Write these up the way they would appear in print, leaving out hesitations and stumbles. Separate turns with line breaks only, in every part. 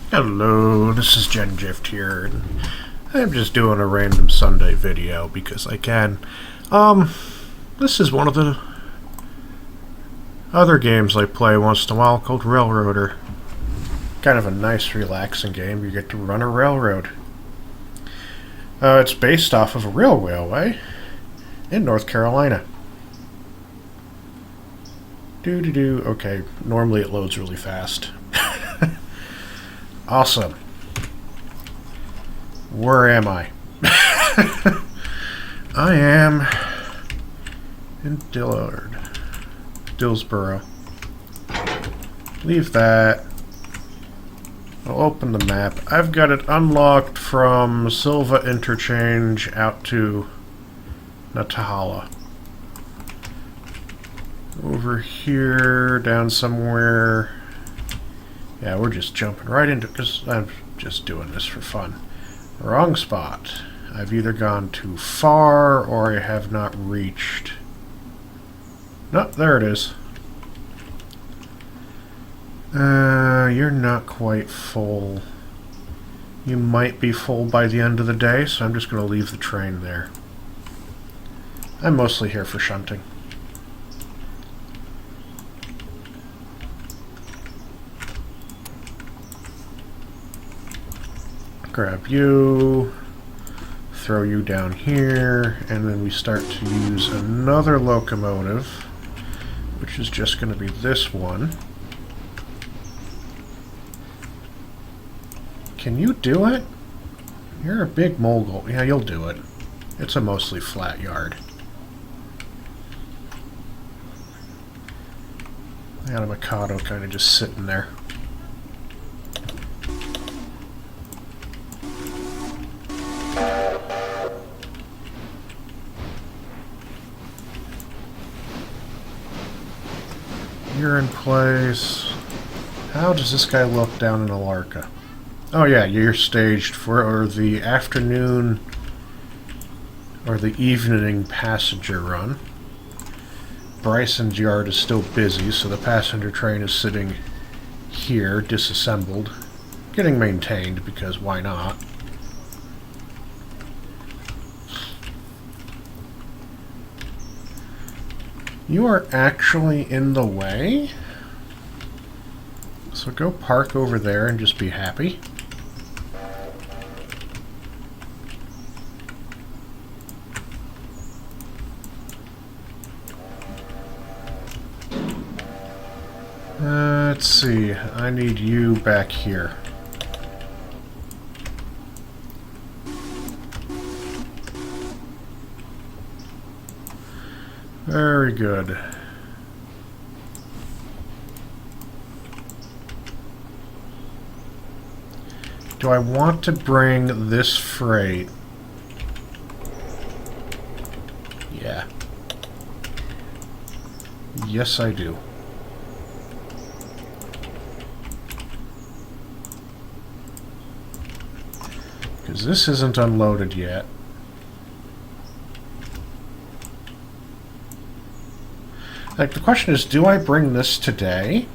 Hello, this is GenGift here, and I'm just doing a random Sunday video because I can. This is one of the other games I play once in a while called Railroader. Kind of a nice, relaxing game. You get to run a railroad. It's based off of a railway in North Carolina. Okay, normally it loads really fast. Awesome. Where am I? I am in Dillsboro. Leave that. I'll open the map. I've got it unlocked from Silva Interchange out to Natahala. Over here, down somewhere. Yeah, we're just jumping right into it because I'm just doing this for fun. Wrong spot. I've either gone too far or I have not reached. No, there it is. You're not quite full. You might be full by the end of the day, so I'm just going to leave the train there. I'm mostly here for shunting. Grab you, throw you down here, and then we start to use another locomotive, which is just going to be this one. Can you do it? You're a big mogul. Yeah, you'll do it. It's a mostly flat yard. I got a Mikado kind of just sitting there. You're in place. How does this guy look down in Alarka? Oh yeah, you're staged for the afternoon or the evening passenger run. Bryson's yard is still busy, so the passenger train is sitting here, disassembled, getting maintained because why not? You are actually in the way? So go park over there and just be happy. Let's see. I need you back here. Very good. Do I want to bring this freight? Yeah. Yes, I do. Because this isn't unloaded yet. Like, the question is, do I bring this today,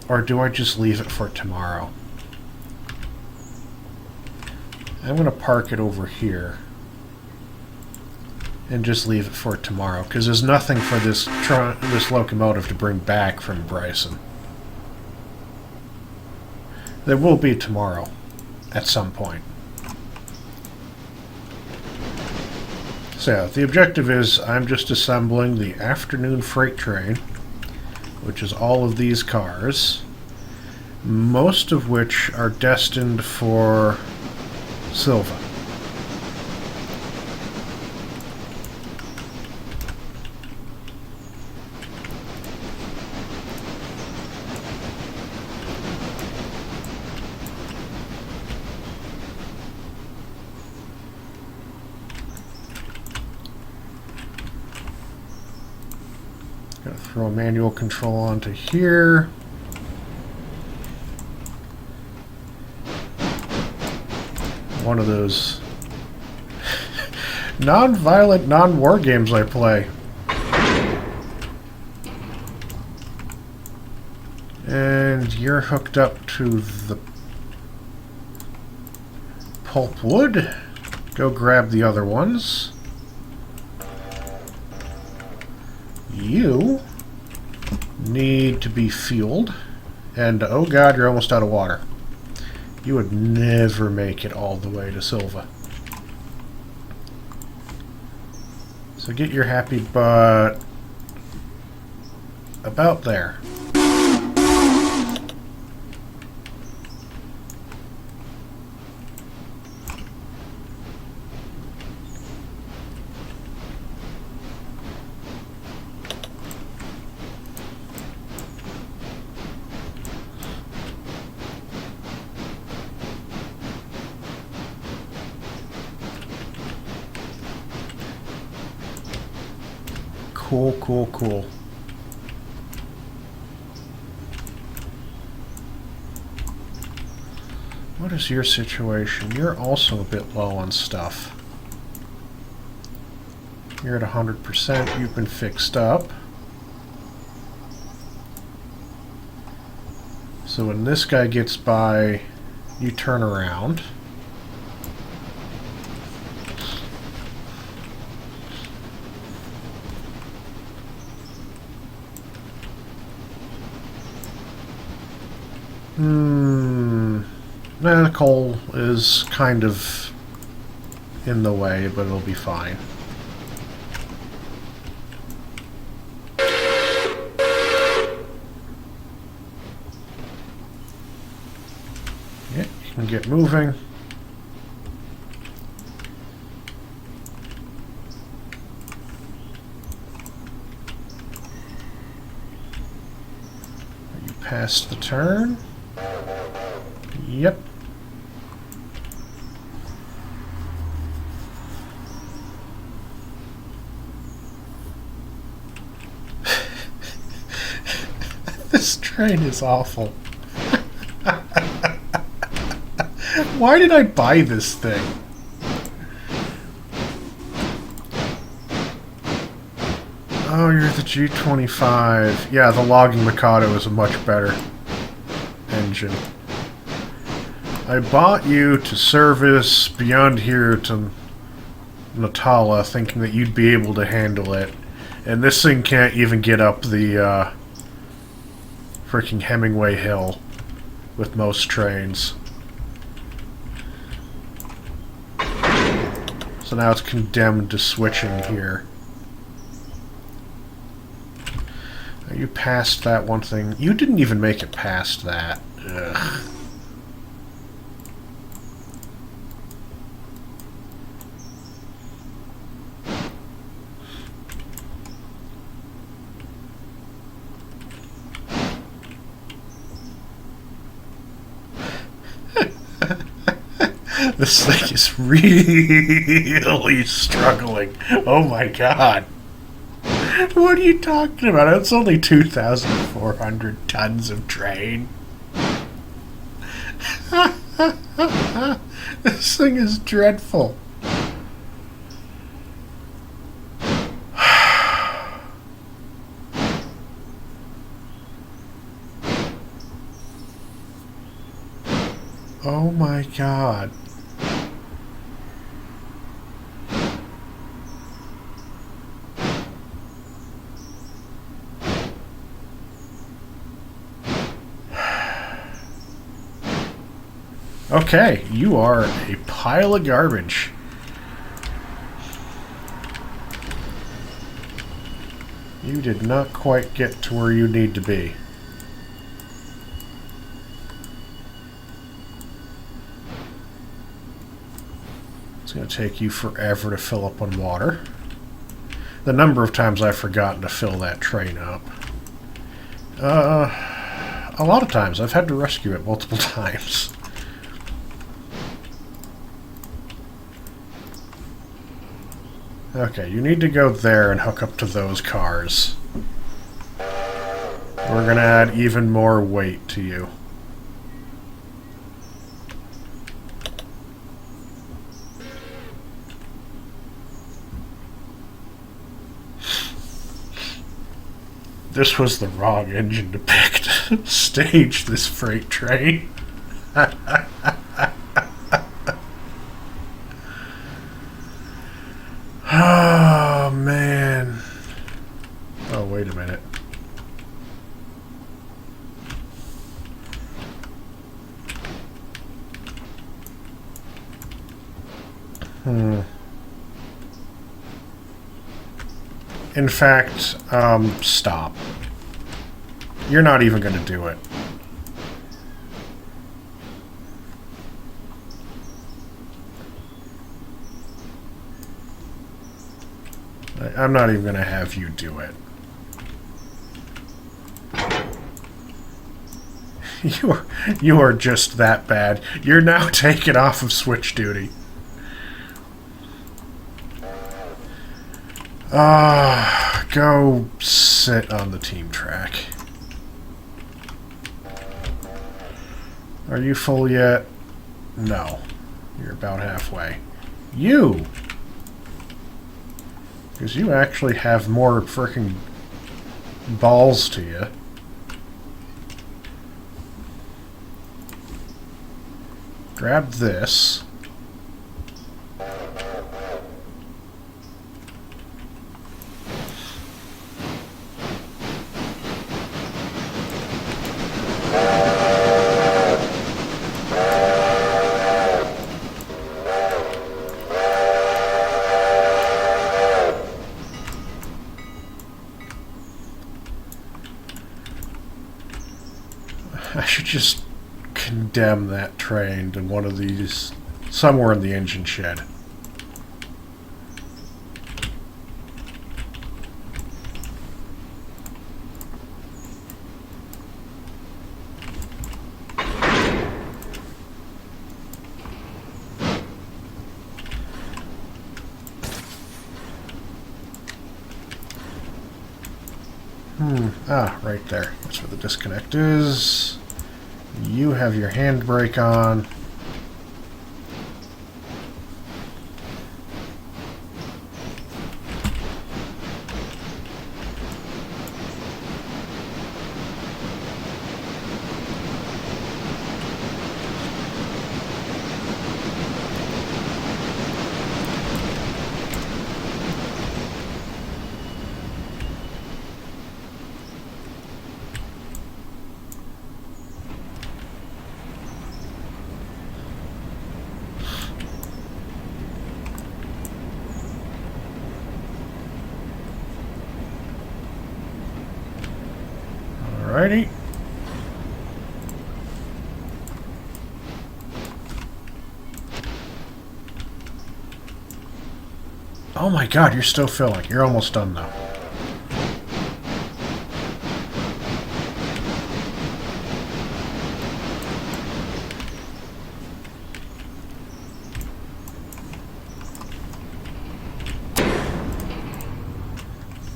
or do I just leave it for tomorrow? I'm going to park it over here and just leave it for tomorrow, because there's nothing for this locomotive to bring back from Bryson. There will be tomorrow, at some point. So yeah, the objective is I'm just assembling the afternoon freight train, which is all of these cars, most of which are destined for Silva. Gonna throw a manual control onto here. One of those non-violent, non-war games I play. And you're hooked up to the pulp wood. Go grab the other ones. You need to be fueled. And, oh god, you're almost out of water. You would never make it all the way to Silva. So get your happy butt about there. Cool, cool, cool. What is your situation? You're also a bit low on stuff. You're at 100%. You've been fixed up. So when this guy gets by, you turn around. The coal is kind of in the way, but it'll be fine. Yeah, you can get moving. You passed the turn. Yep. This train is awful. Why did I buy this thing? Oh, you're the G25. Yeah, the Logging Mikado is a much better engine. I bought you to service beyond here to Natala, thinking that you'd be able to handle it. And this thing can't even get up the freaking Hemingway Hill with most trains. So now it's condemned to switching here. You passed that one thing. You didn't even make it past that. Ugh. This thing is really struggling. Oh my god. What are you talking about? It's only 2,400 tons of train. This thing is dreadful. Oh my god. Okay, you are a pile of garbage. You did not quite get to where you need to be. It's going to take you forever to fill up on water. The number of times I've forgotten to fill that train up. A lot of times. I've had to rescue it multiple times. Okay, you need to go there and hook up to those cars. We're going to add even more weight to you. This was the wrong engine to pick to stage this freight train. Oh, man. Oh, wait a minute. In fact, stop. You're not even going to do it. I'm not even going to have you do it. You are just that bad. You're now taken off of switch duty. Go sit on the team track. Are you full yet? No. You're about halfway. You! Because you actually have more frickin' balls to you. Grab this. I should just condemn that train to one of these somewhere in the engine shed. Right there. That's where the disconnect is. You have your handbrake on. Alrighty. Oh my god, you're still filling. You're almost done though.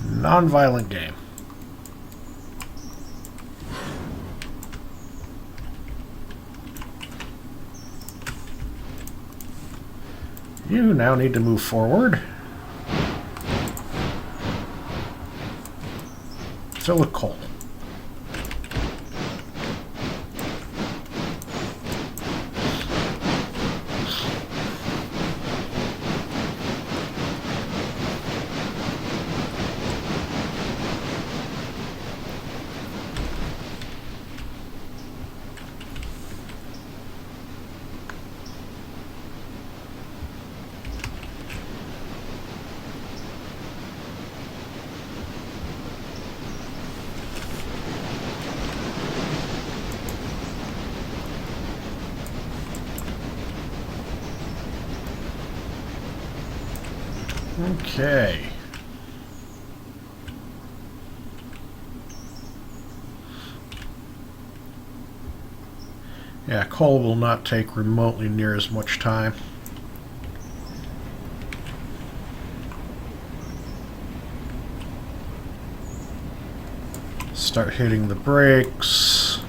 Non-violent game. You now need to move forward. Fill with coal. Okay. Yeah, coal will not take remotely near as much time. Start hitting the brakes.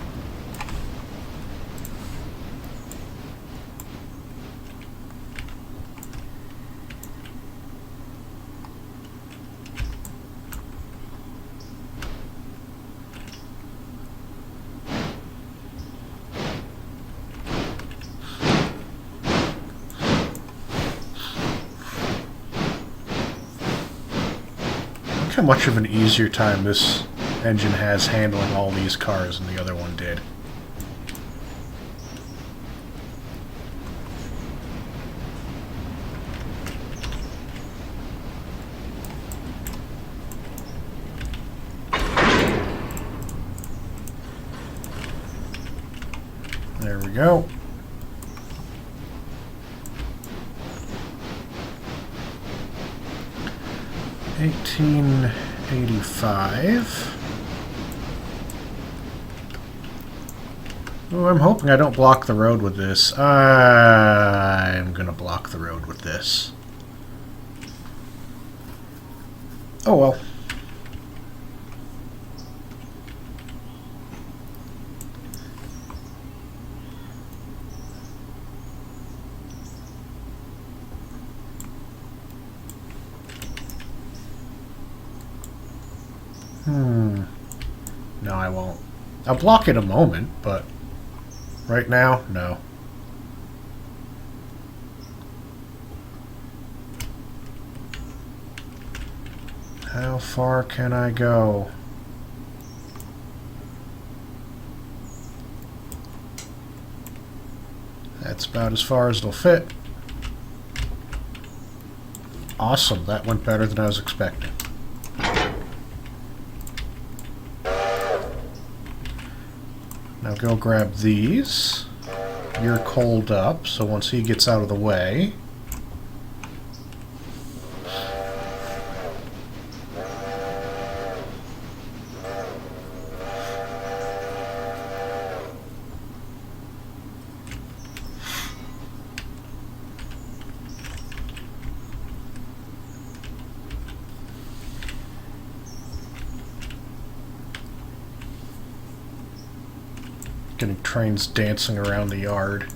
Look how much of an easier time this engine has handling all these cars than the other one did. There we go. $18.85. Oh, I'm hoping I don't block the road with this. I'm gonna block the road with this. Oh well. No, I won't. I'll block it a moment, but right now, no. How far can I go? That's about as far as it'll fit. Awesome, that went better than I was expecting. Now go grab these. You're cold up, so once he gets out of the way... Getting trains dancing around the yard.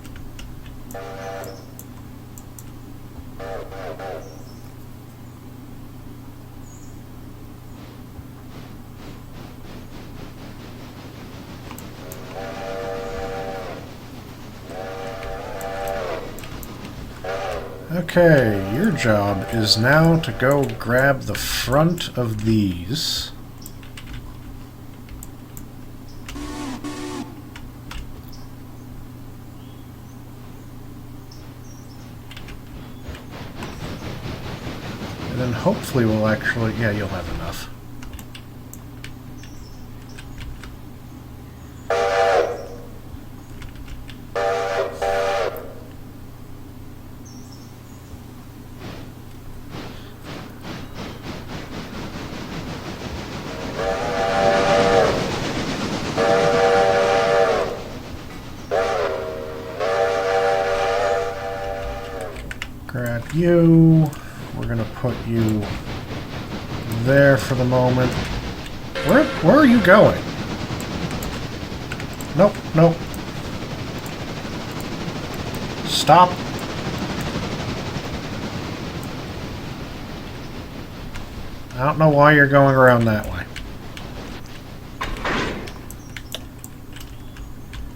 Okay, your job is now to go grab the front of these. And then hopefully we'll actually... yeah, you'll have enough. Grab you. We're gonna put you there for the moment. Where are you going? Nope, nope. Stop. I don't know why you're going around that way.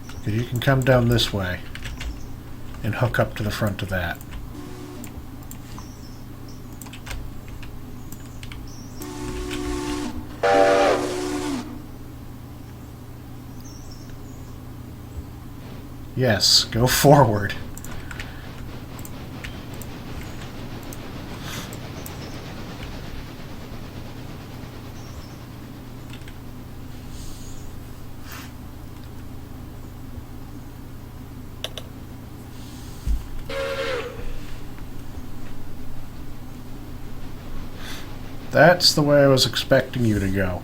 Because you can come down this way and hook up to the front of that. Yes, go forward. That's the way I was expecting you to go.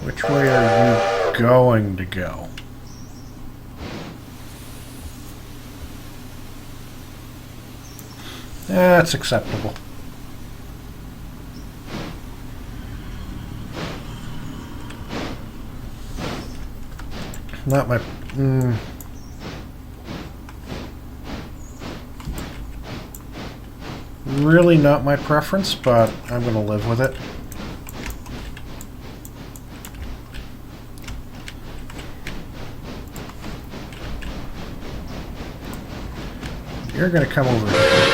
Which way are you going to go? That's acceptable. Not my... Really not my preference, but I'm going to live with it. You're going to come over here.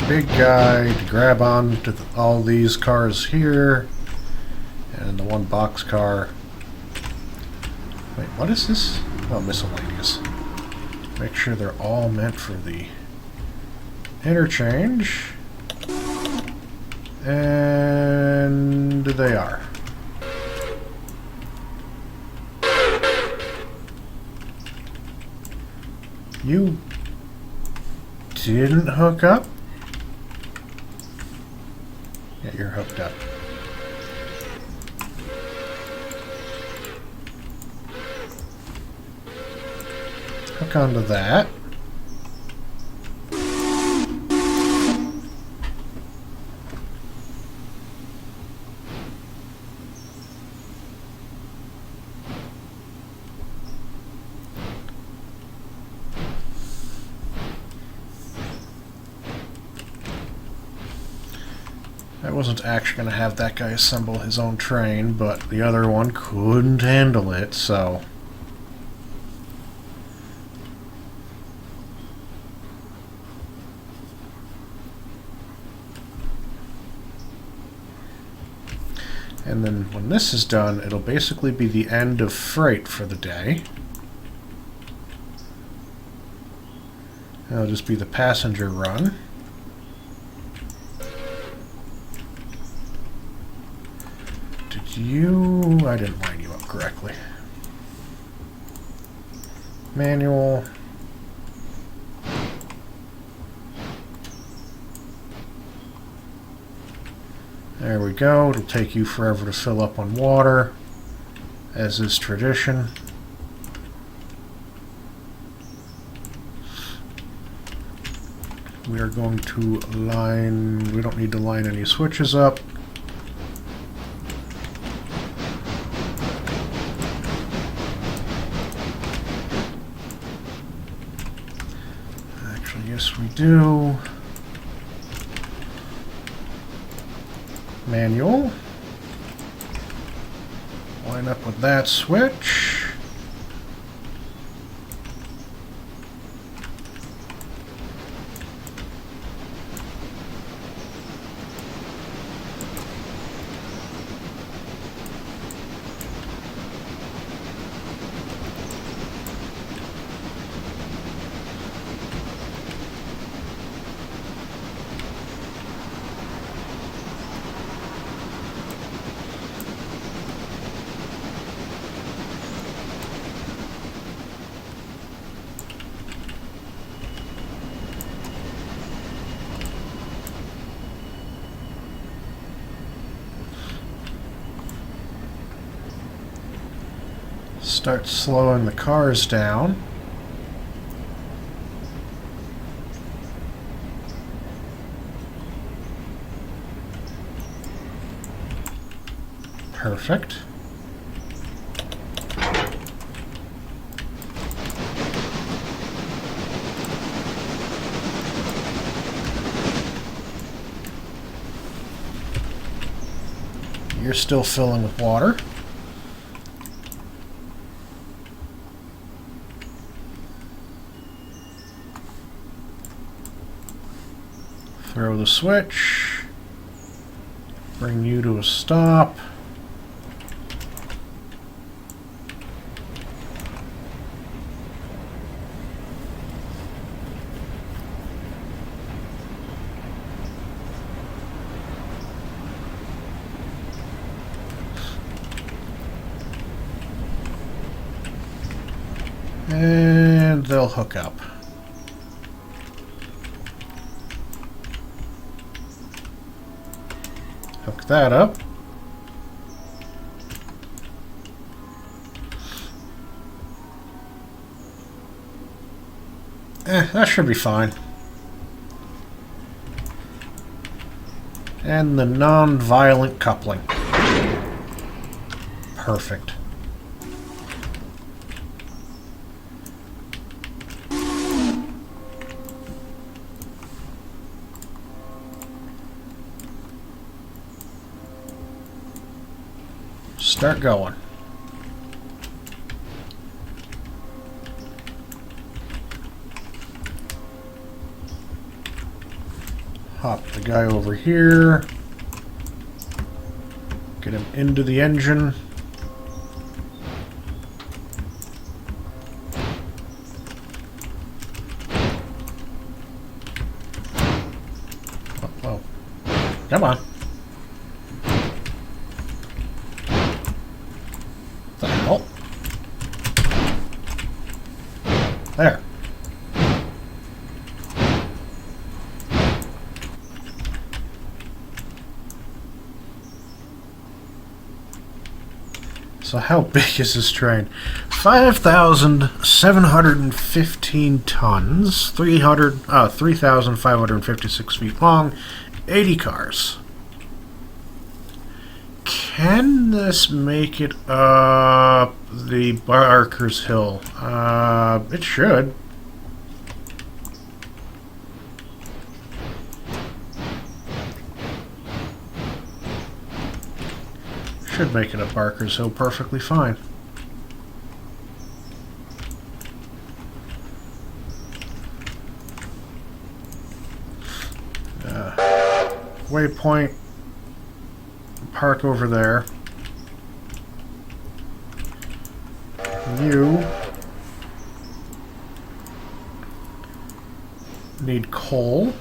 Big guy to grab on to all these cars here, and the one box car. Wait, what is this? Oh, miscellaneous. Make sure they're all meant for the interchange. And they are. You didn't hook up? Yeah, you're hooked up. Hook onto that. I wasn't actually going to have that guy assemble his own train, but the other one couldn't handle it, so... And then when this is done, it'll basically be the end of freight for the day. It'll just be the passenger run. I didn't line you up correctly. Manual. There we go. It'll take you forever to fill up on water, as is tradition. We are going to line... We don't need to line any switches up. Yes, we do. Manual. Line up with that switch. Start slowing the cars down. Perfect. You're still filling with water. Throw the switch. Bring you to a stop. And they'll hook up. Hook that up. That should be fine. And the non-violent coupling. Perfect. Start going. Hop the guy over here. Get him into the engine. Oh. Come on. What the hell? There. So how big is this train? 5,715 tons, 3,556 feet long, 80 cars. Can this make it up the Barker's Hill? It should. Should make it up Barker's Hill perfectly fine. Waypoint. Park over there. You need coal.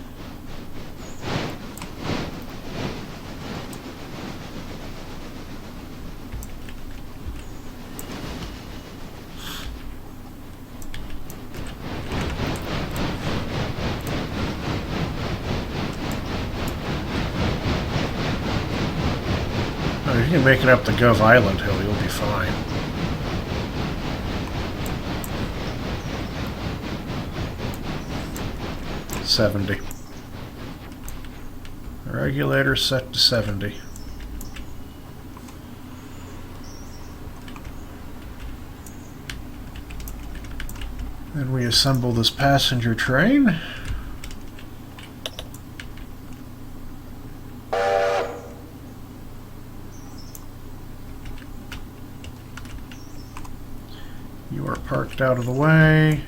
If you can make it up the Gov Island Hill, you'll be fine. $70. Regulator set to 70. Then we assemble this passenger train. You are parked out of the way.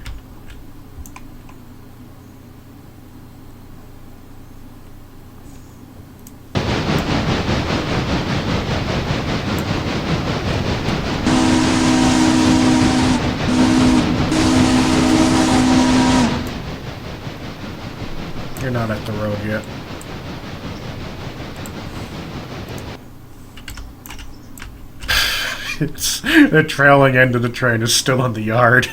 You're not at the road yet. The trailing end of the train is still in the yard.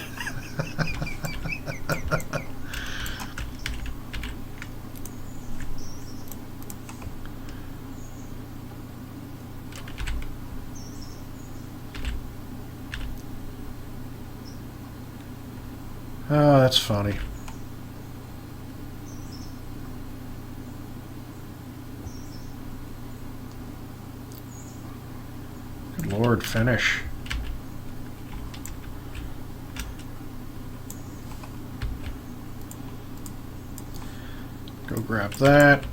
Oh, that's funny. Good Lord, finish. Go grab that.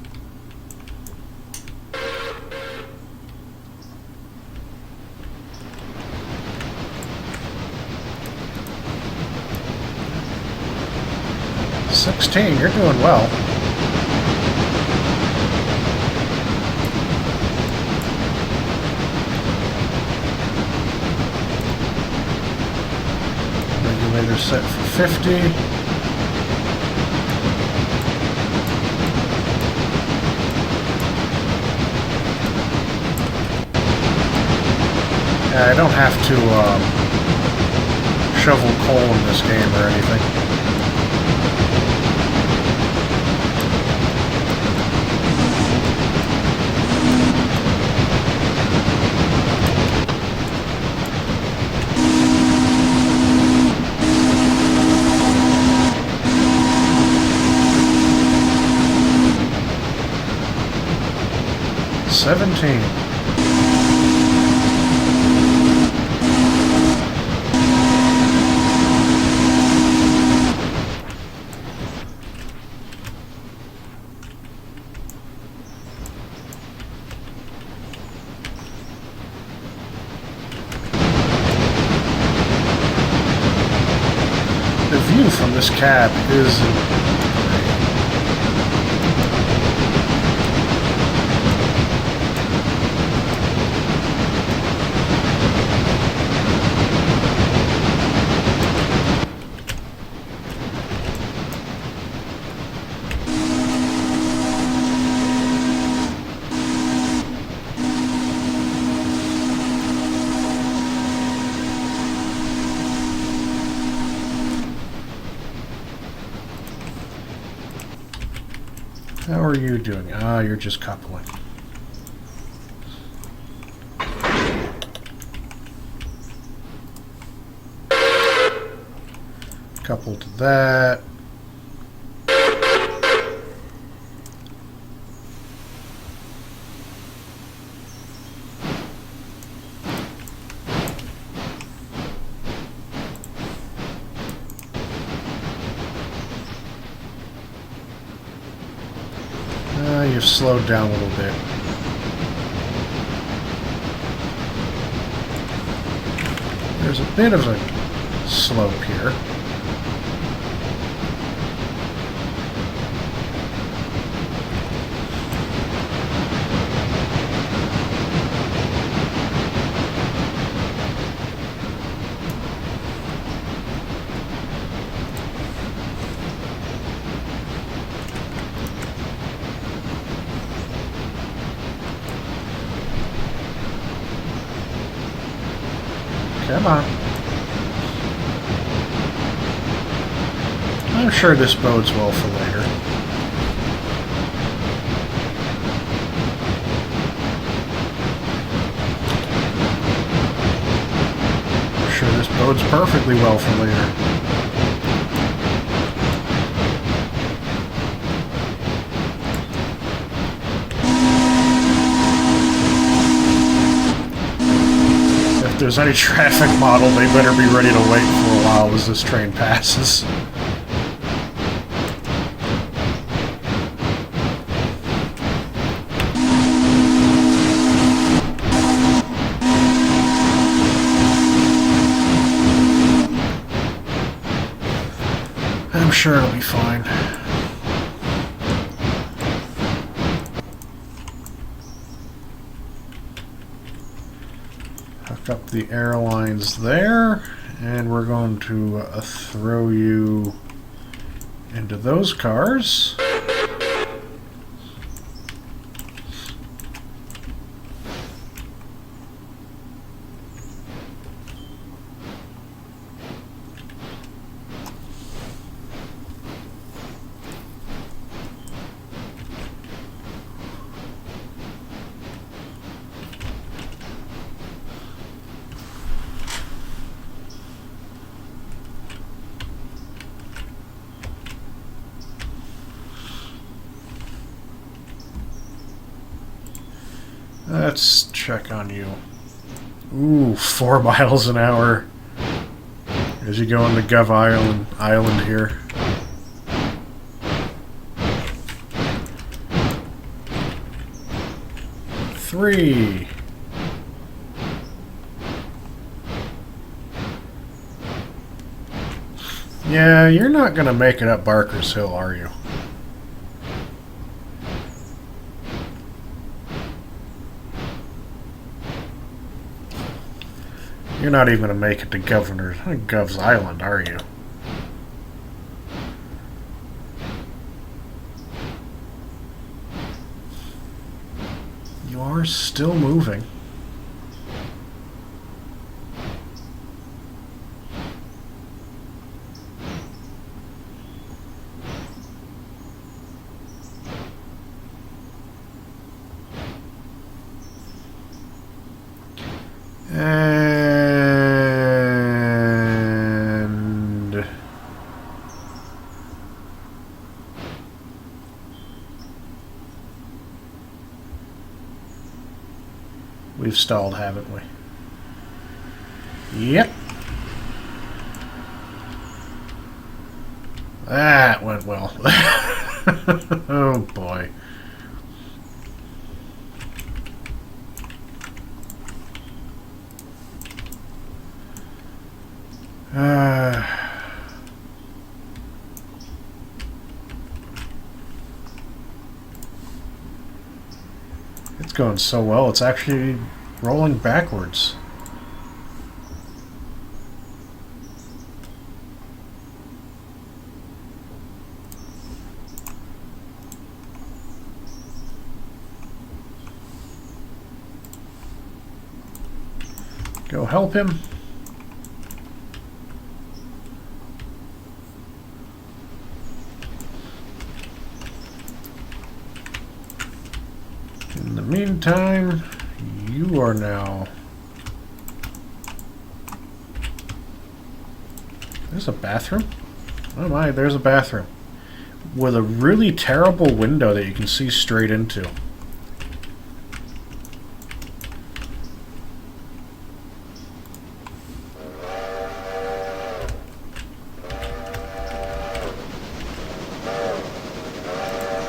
$16, you're doing well. Regulator set for 50. I don't have to shovel coal in this game or anything. 17. The view from this cab is how are you doing? Ah, you're just coupling. Couple to that. You've slowed down a little bit. There's a bit of a slope here. Come on. I'm sure this bodes well for later. I'm sure this bodes perfectly well for later. If there's any traffic model, they better be ready to wait for a while as this train passes. I'm sure it'll be fine. Hook up the airlines there, and we're going to throw you into those cars. Let's check on you. Ooh, 4 miles an hour as you go into Gov Island here. Three. Yeah, you're not gonna make it up Barker's Hill, are you? You're not even going to make it to Gov's Island, are you? You are still moving. And We've stalled, haven't we? Yep. That went well. Oh boy. It's going so well, it's actually rolling backwards. Go help him. In the meantime, you are now... There's a bathroom? Oh my, there's a bathroom. With a really terrible window that you can see straight into.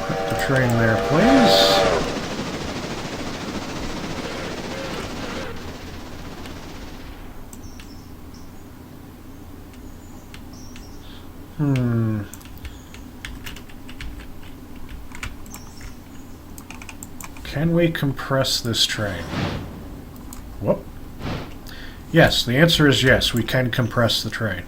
Put the train there, please. Can we compress this train? Whoop. Yes, the answer is yes, we can compress the train.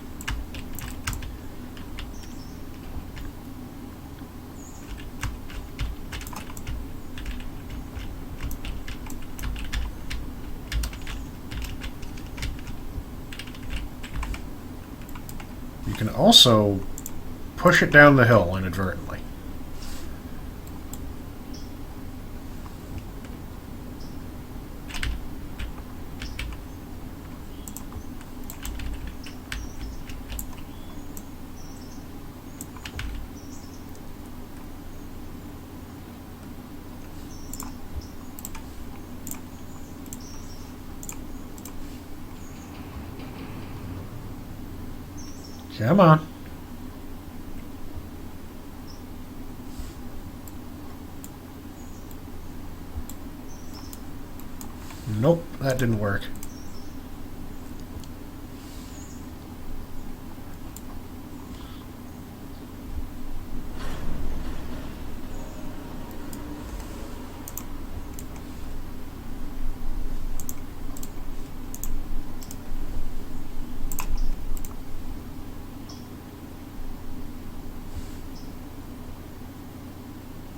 You can also push it down the hill inadvertently. Come on. Nope, that didn't work.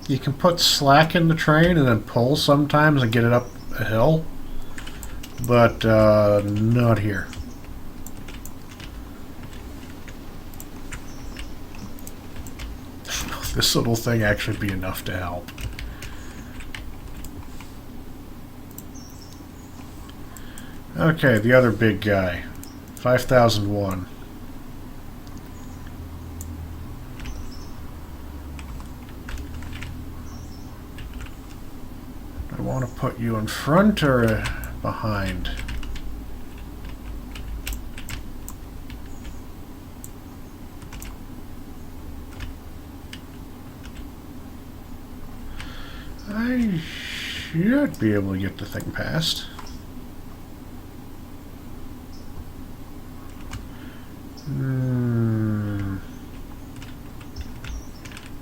You can put slack in the train and then pull sometimes and get it up a hill, but not here. This little thing actually be enough to help. Okay, the other big guy. 5001. I want to put you in front or behind? I should be able to get the thing past.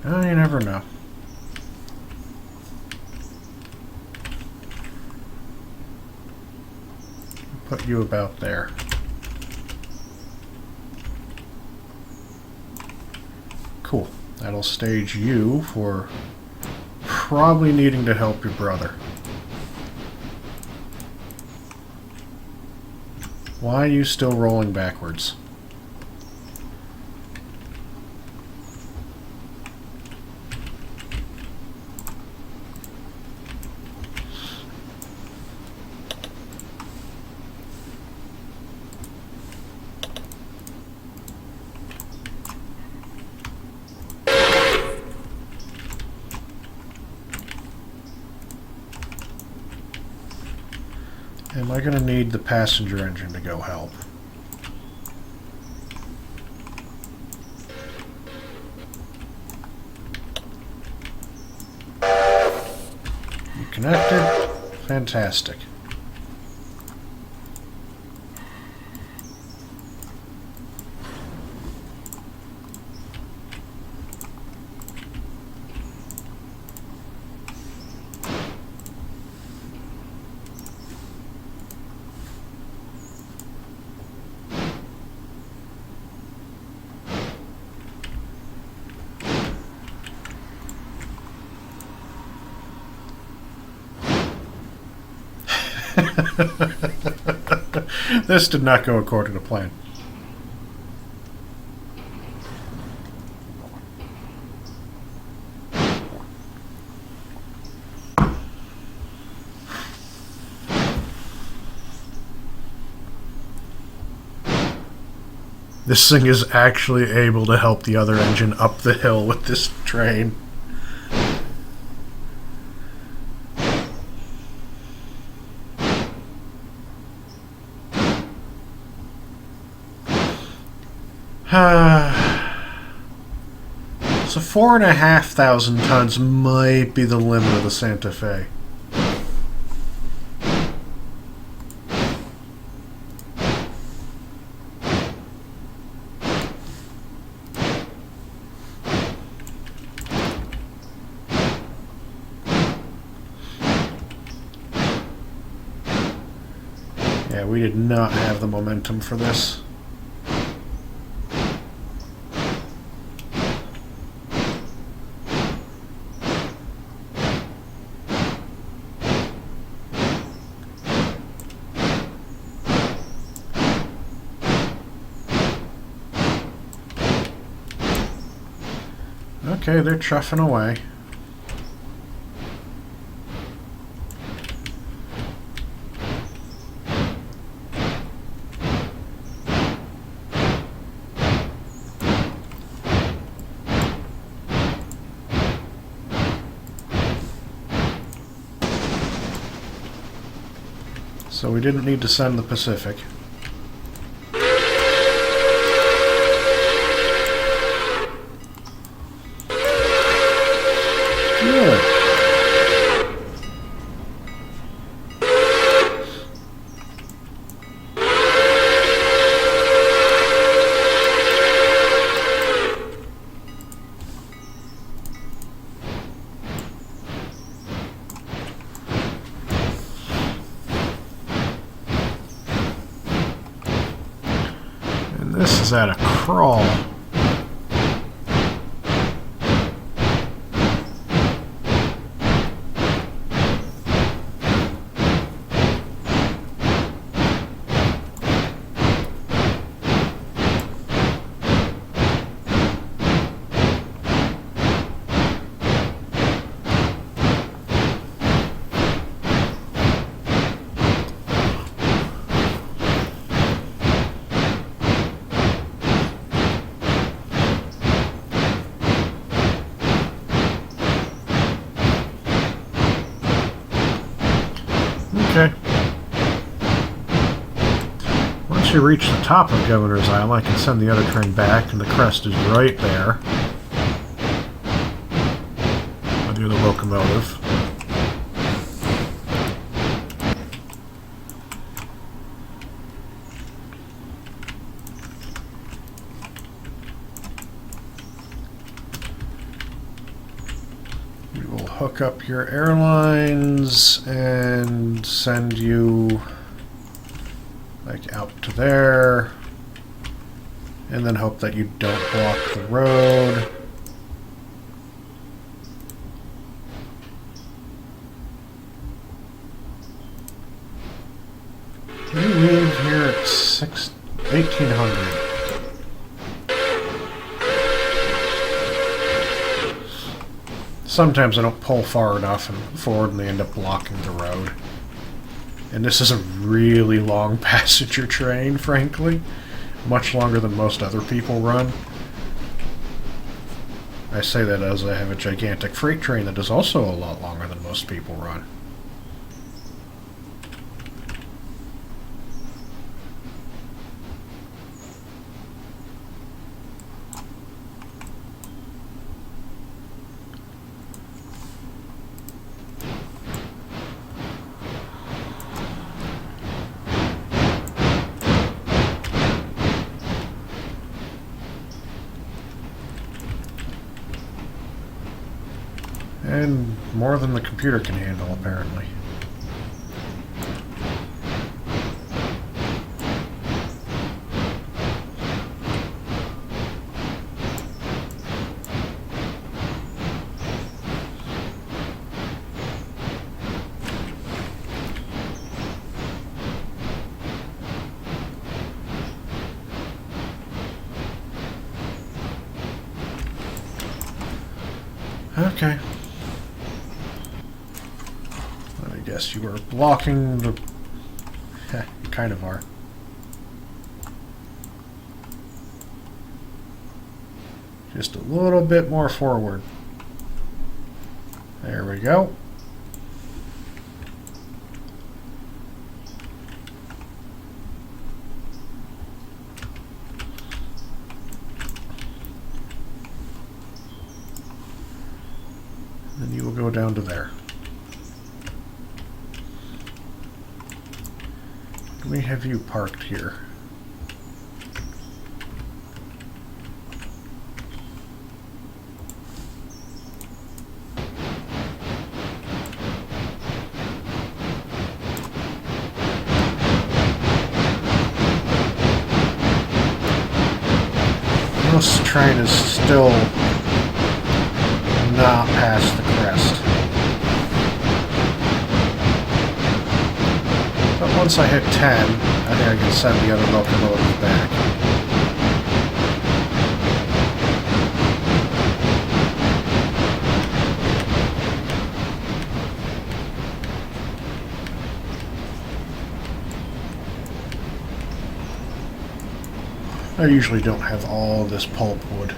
Oh, you never know. Put you about there. Cool. That'll stage you for probably needing to help your brother. Why are you still rolling backwards? Am I going to need the passenger engine to go help? You connected? Fantastic. This did not go according to plan. This thing is actually able to help the other engine up the hill with this train. So 4,500 tons might be the limit of the Santa Fe. Yeah, we did not have the momentum for this. Okay, they're chuffing away. So we didn't need to send the Pacific. Good. And this is at a crawl. Okay. Once you reach the top of Governor's Island, I can send the other train back, and the crest is right there. I'll do the locomotive. We will hook up your airlines and send you like out to there, and then hope that you don't block the road. We leave here at 1800. Sometimes I don't pull far enough and forward and they end up blocking the road. And this is a really long passenger train, frankly. Much longer than most other people run. I say that as I have a gigantic freight train that is also a lot longer than most people run. And more than the computer can handle, apparently. Okay. I guess you were blocking the... you kind of are. Just a little bit more forward. There we go. Then you will go down to there. Let me have you parked here. This train is still not past the crest. But once I hit 10, I think I can send the other locomotive back. I usually don't have all this pulpwood.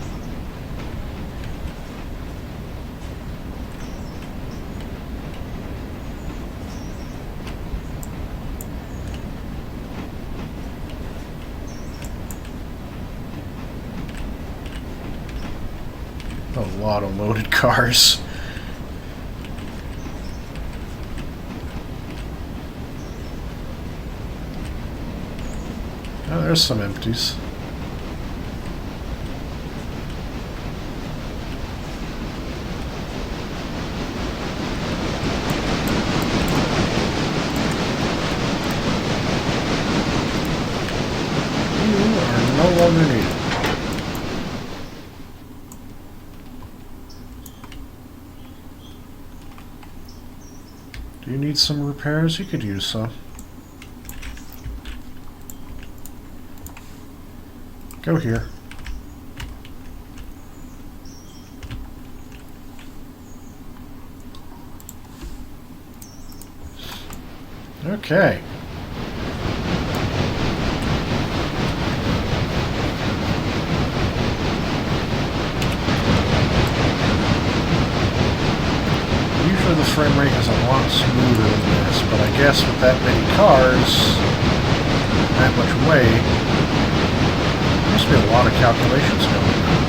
A lot of loaded cars. Oh, there's some empties. No longer needed. Do you need some repairs? You could use some. Go here. Okay. Usually the frame rate is a lot smoother than this, but I guess with that many cars, that much weight, there must be a lot of calculations going on.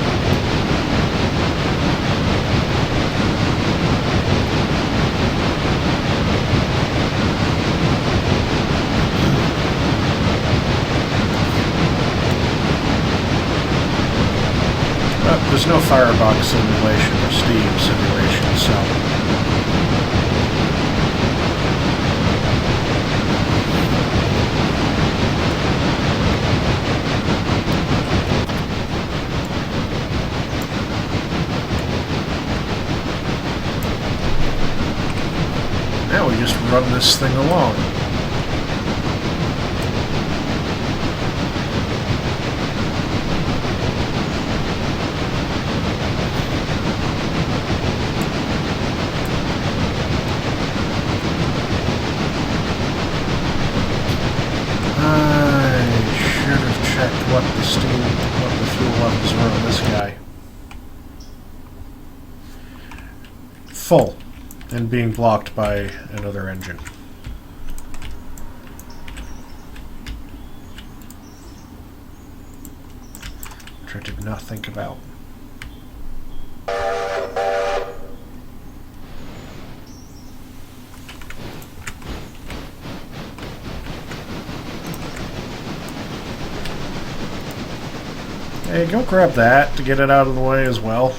But there's no firebox simulation or Steam simulation, so... Now we just run this thing along. What the fuel levels are on this guy. Full, and being blocked by another engine. Which I did not think about. Hey, go grab that to get it out of the way as well.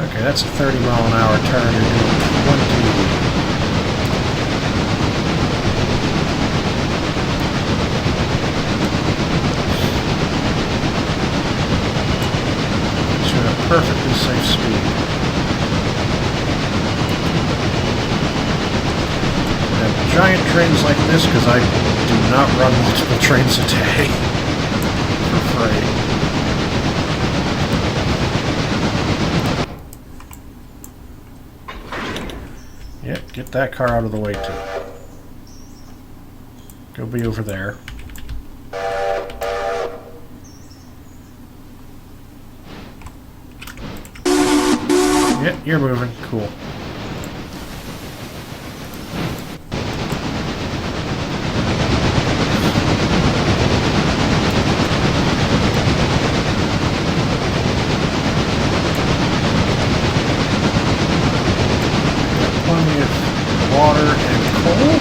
Okay, that's a 30-mile-an-hour turn. You're doing 20. Perfectly safe speed. And giant trains like this, because I do not run multiple trains a day for freight. Yep, get that car out of the way too. Go be over there. Yep, you're moving. Cool. Got plenty of water and coal.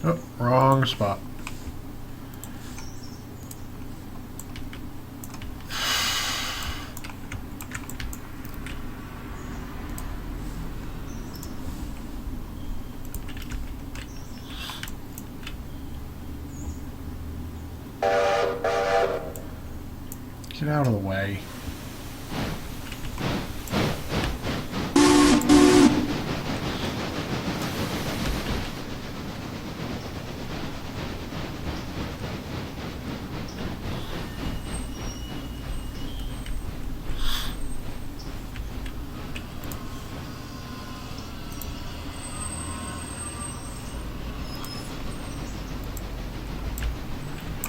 Oh, wrong spot. Get out of the way.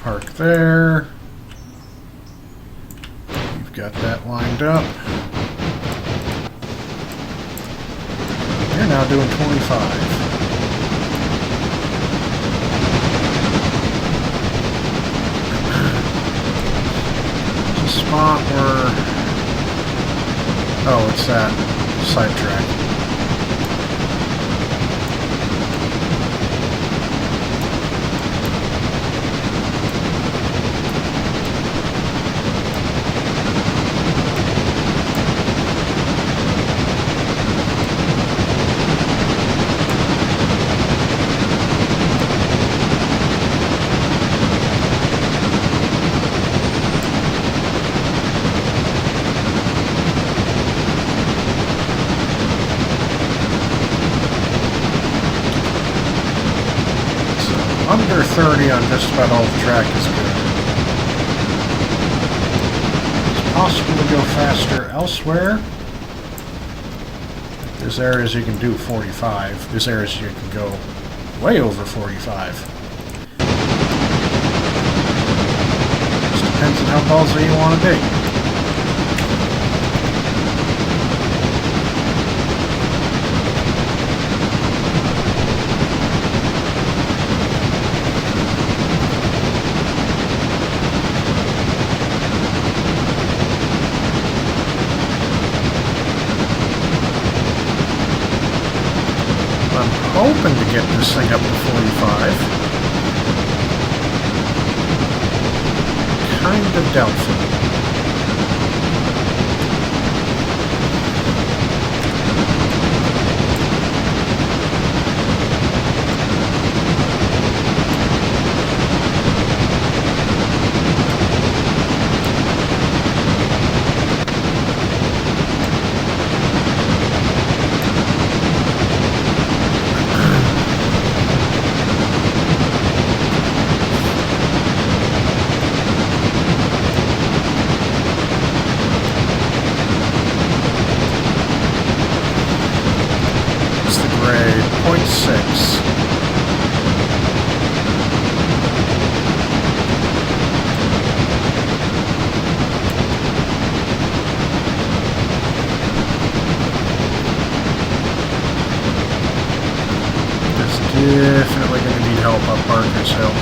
Park there. You've got that lined up. You're now doing 25. It's a spot where... Oh, it's that sidetrack. Under 30 on just about all the track is good. It's possible to go faster elsewhere. There's areas you can do 45. There's areas you can go way over 45. Just depends on how ballsy you want to be. Hoping to get this thing up to 45. bit doubtful. Grade 0.6. It's definitely going to need help up Parker's Hill.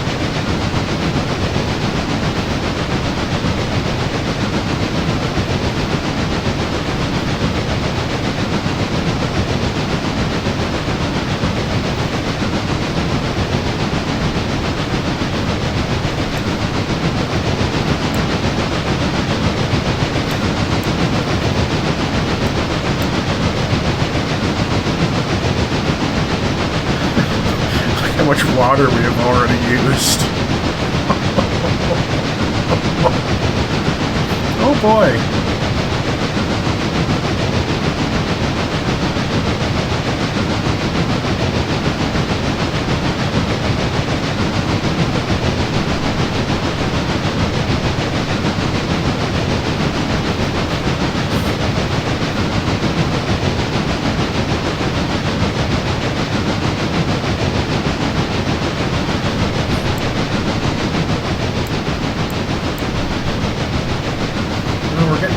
How much water we have already used. Oh boy.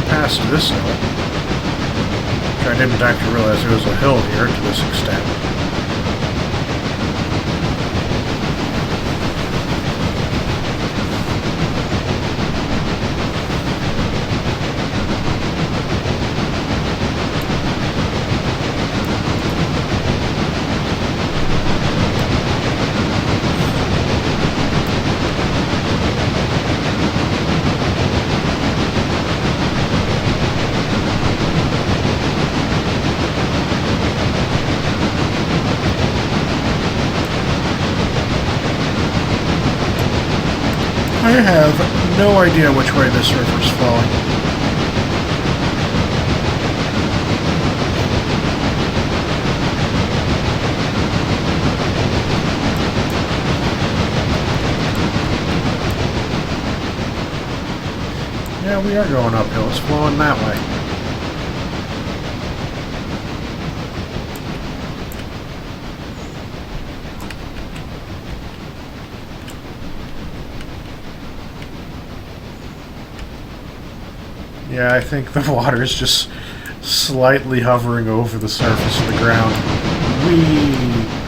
Past this hill, which I didn't actually realize there was a hill here to this extent. I have no idea which way this river's flowing. Yeah, we are going uphill. It's flowing that way. Yeah, I think the water is just slightly hovering over the surface of the ground. Whee!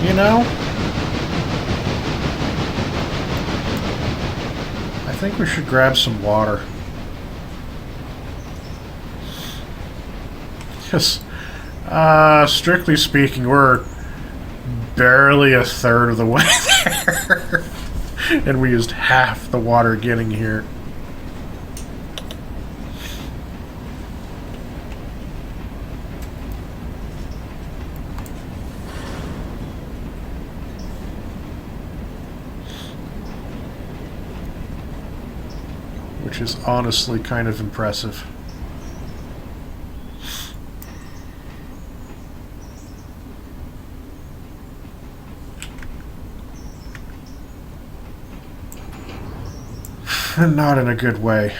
You know, I think we should grab some water. Because, strictly speaking, we're barely a third of the way there. And we used half the water getting here. Which is honestly kind of impressive. Not in a good way.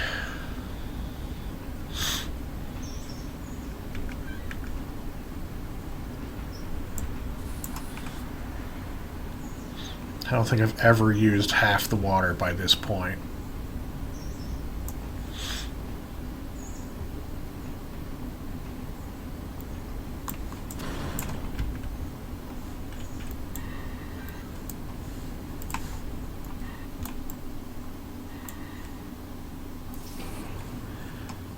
I don't think I've ever used half the water by this point.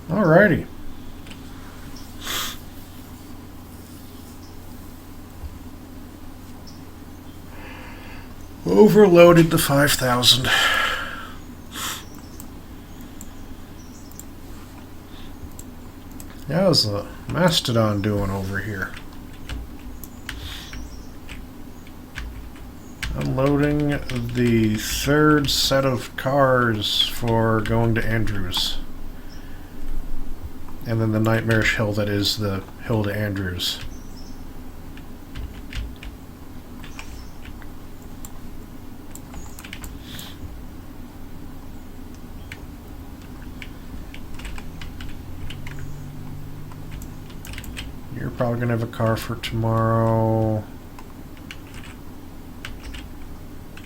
Alrighty. Overloaded the 5,000. How's the Mastodon doing over here? Unloading the third set of cars for going to Andrews. And then the nightmarish hill that is the hill to Andrews. You're probably going to have a car for tomorrow.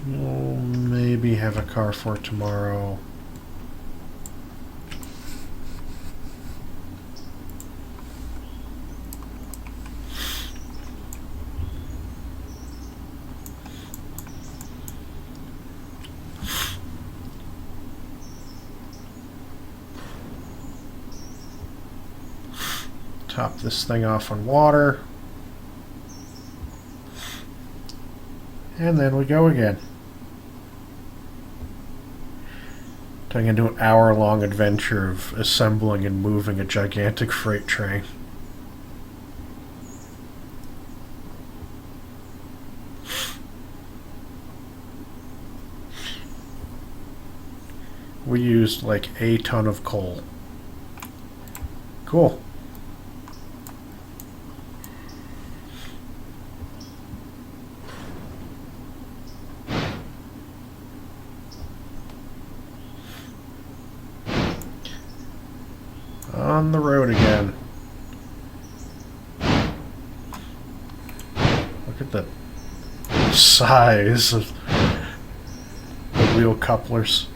You'll maybe have a car for tomorrow. Top this thing off on water. And then we go again. Turning into an hour-long adventure of assembling and moving a gigantic freight train. We used like a ton of coal. Cool. On the road again. Look at the size of the wheel couplers.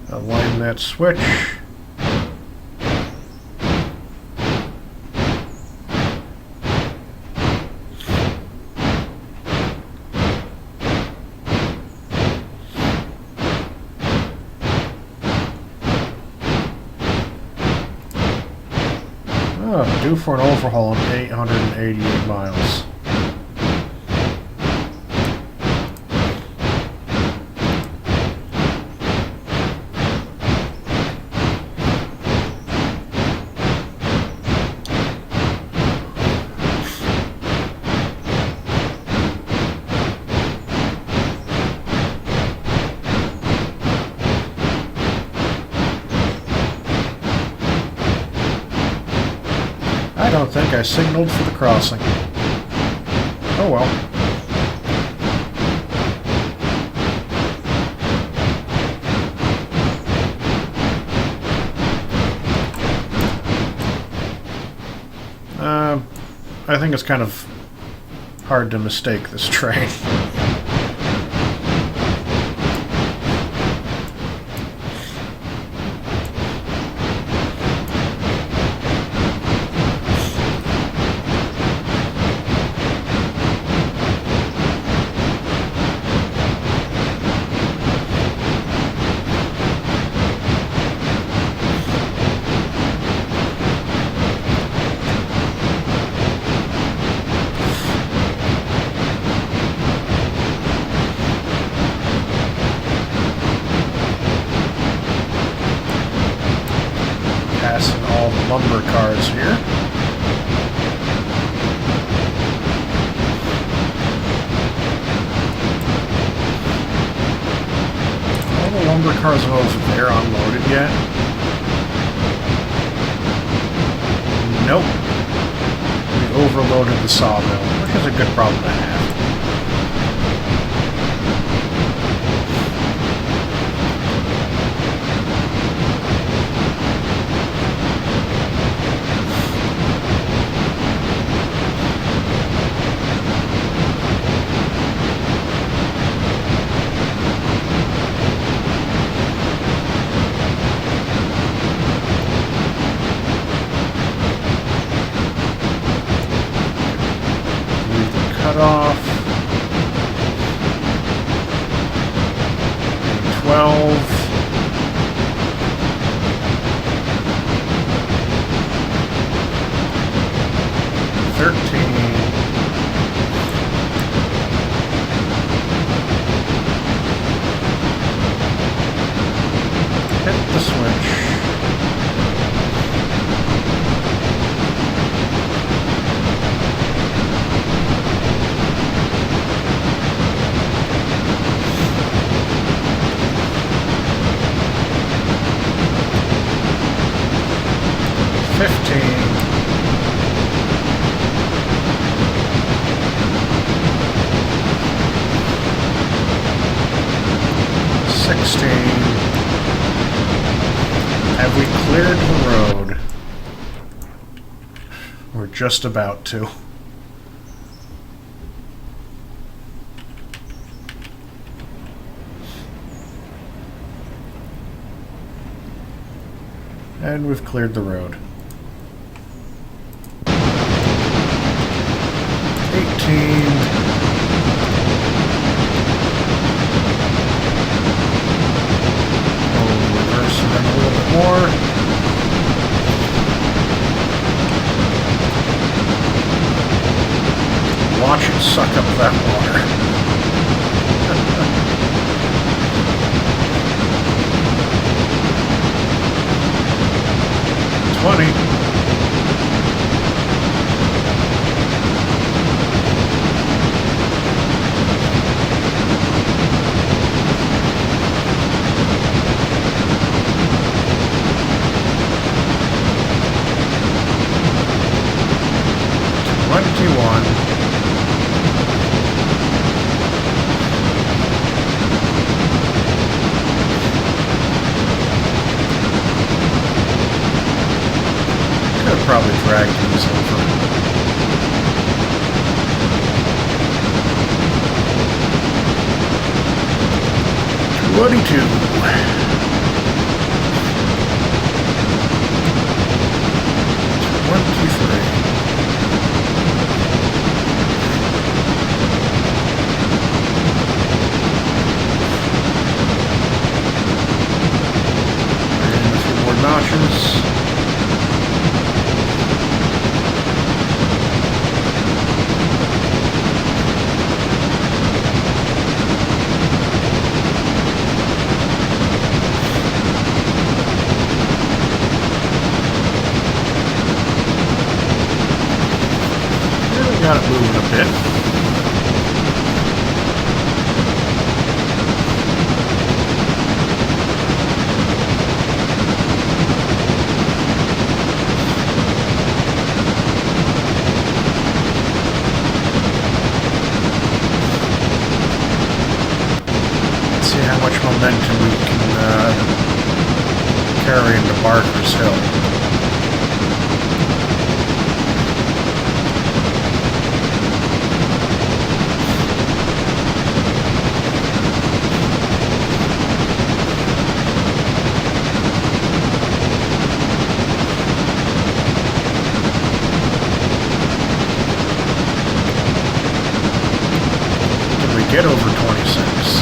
Align that switch. Due for an overhaul in 888 miles. I don't think I signaled for the crossing. Oh well. I think it's kind of hard to mistake this train. Passing all the lumber cars here. All the lumber cars are over there unloaded yet? Nope. We overloaded the sawmill, which is a good problem to have. cut off. 12. 13. Hit the switch. Have we cleared the road? We're just about to. And we've cleared the road. 18. And a little bit more. Watch it suck up that water. 20. Probably dragged these over. 22. 23. And a few more notches. Got it moving a bit. Let's see how much momentum we can carry into Barker's Hill. Get over 26.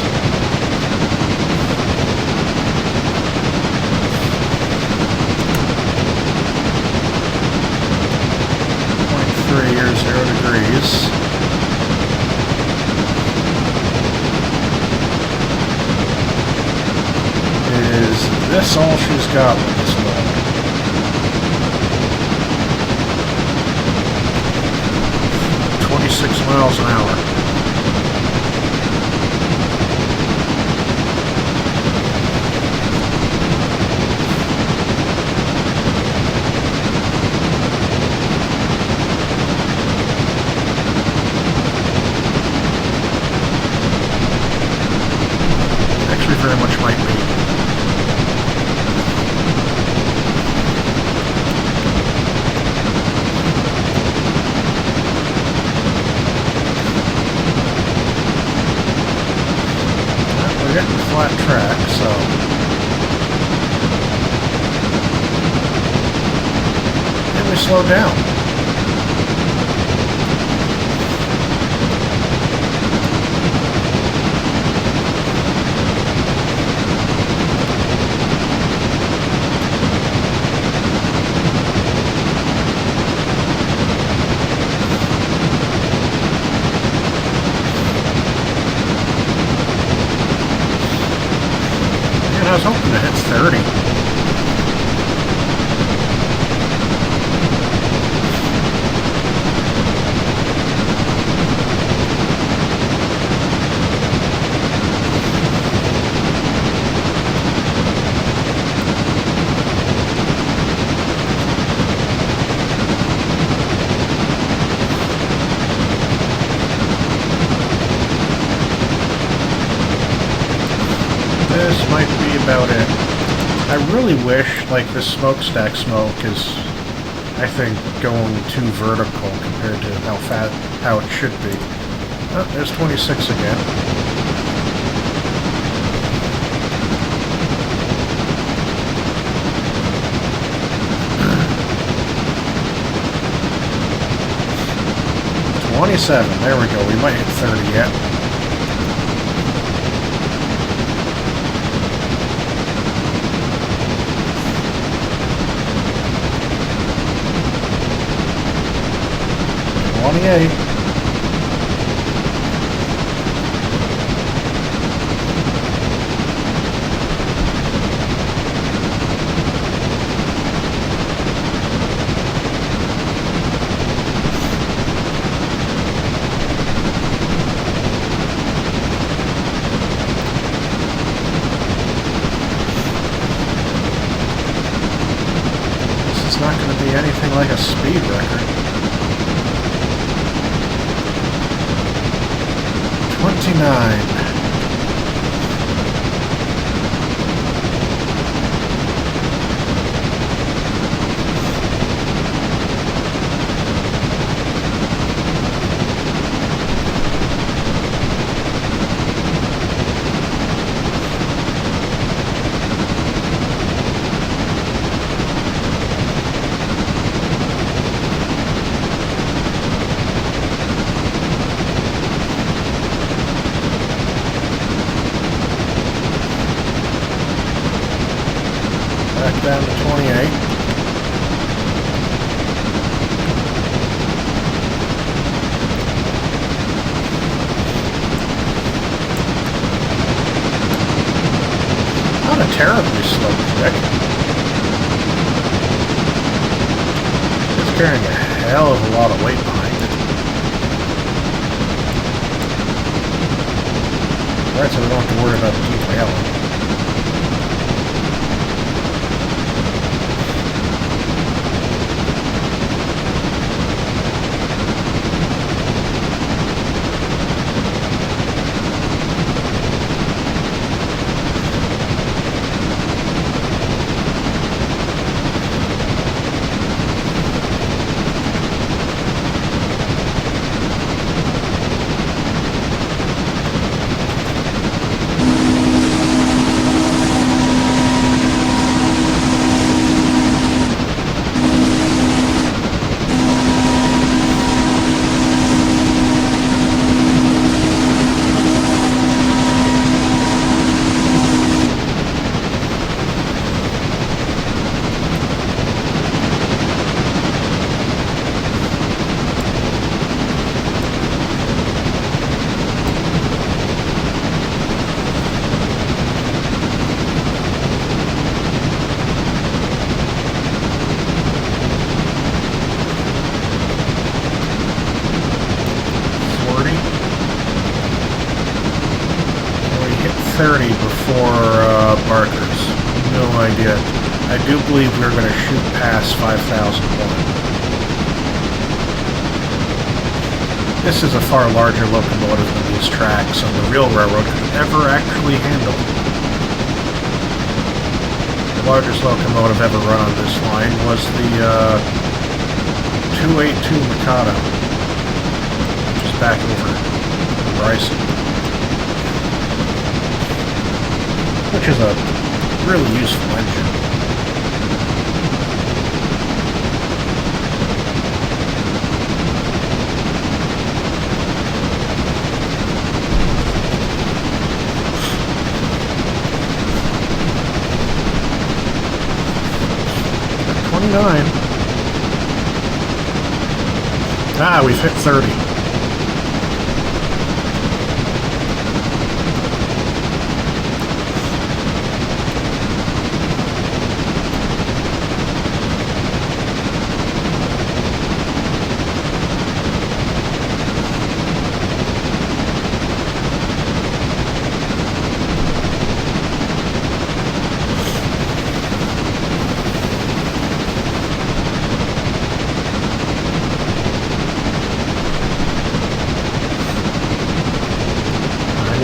0.3 or 0 degrees. Is this all she's got with this load? 26 miles an hour. Very much might be. Well, we're getting a flat track, so and we slow down. hoping to hit 30. This might be about it. I really wish, like, the smokestack smoke is, I think, going too vertical compared to how it should be. Oh, there's 26 again. $27. There we go. We might hit 30 yet. $28. This is not going to be anything like a speed record. 29. Back down to 28. Not a terribly slow click. It's carrying a hell of a lot of weight behind it. Right, so we don't have to worry about derailing. Before Barker's. No idea. I do believe we're going to shoot past 5,001. This is a far larger locomotive than these tracks on the real railroad could ever actually handle. The largest locomotive ever run on this line was the 282 Mikado, which is back over in Bryson. Which is a really useful engine. At 29. Ah, we've hit 30.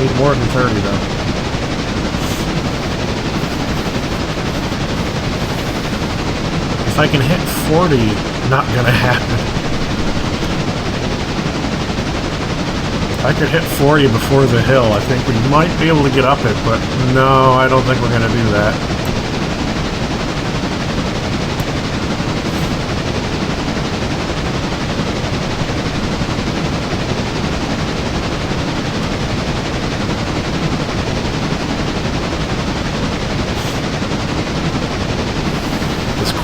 need more than 30, though. If I can hit 40, not gonna happen. If I could hit 40 before the hill, I think we might be able to get up it, but no, I don't think we're gonna do that.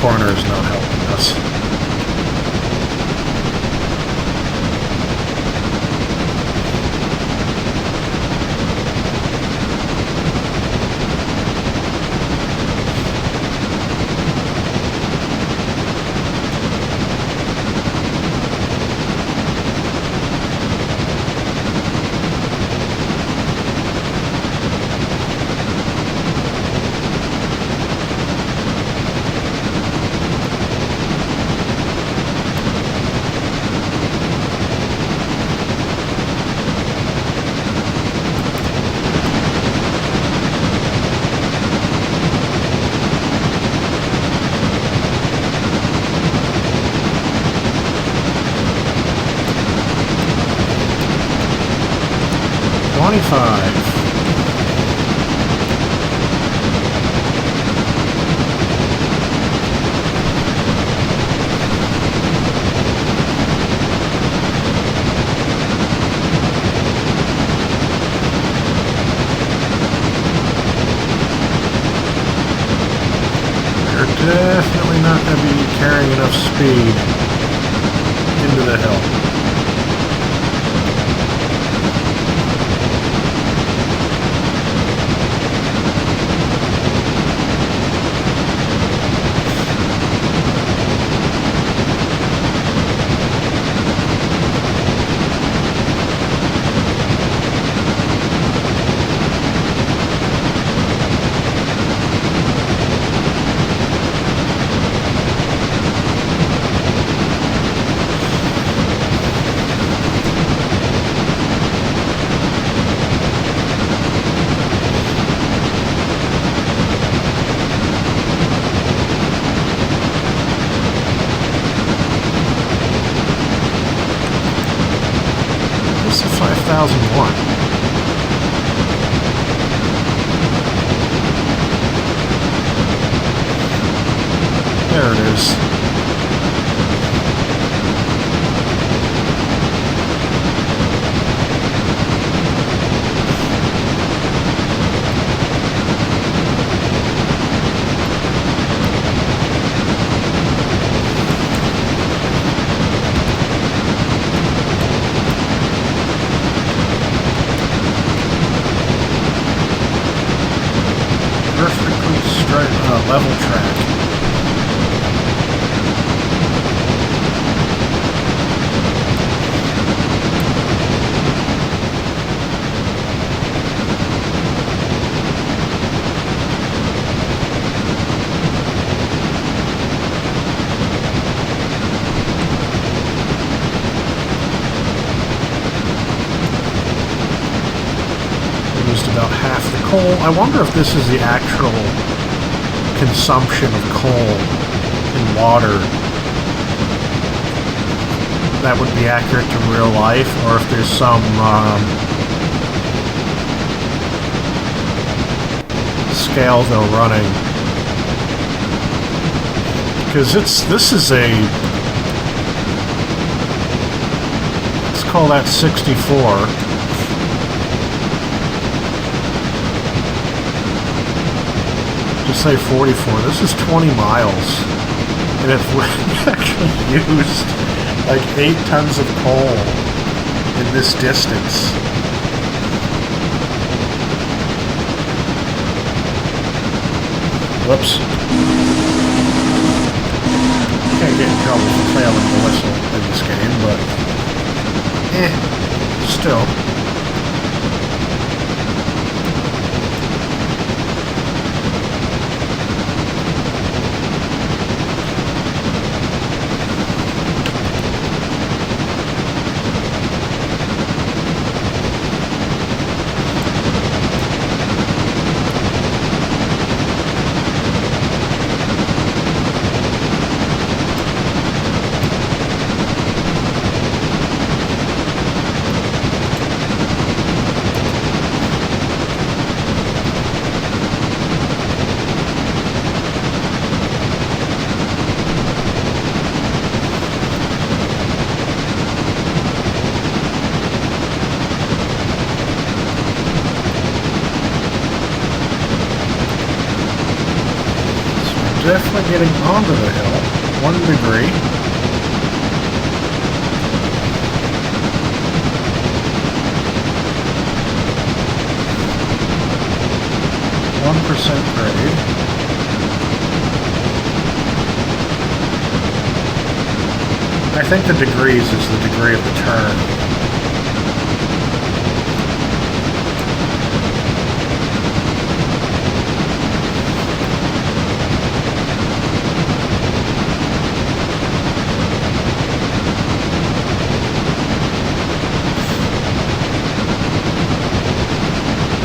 Corner is not helping us. Definitely not going to be carrying enough speed into the hill. Where's the 5001? There it is. Perfectly straight, level track. Used about half the coal. I wonder if this is the actual consumption of coal and water that would be accurate to real life, or if there's some scale they're running. Because this is a, let's call that 64. Just say 44. This is 20 miles. And if we actually used like 8 tons of coal in this distance. Whoops. Can't get in trouble for failing to whistle in this game, but still. definitely getting onto the hill. 1 degree. % grade. I think the degrees is the degree of the turn.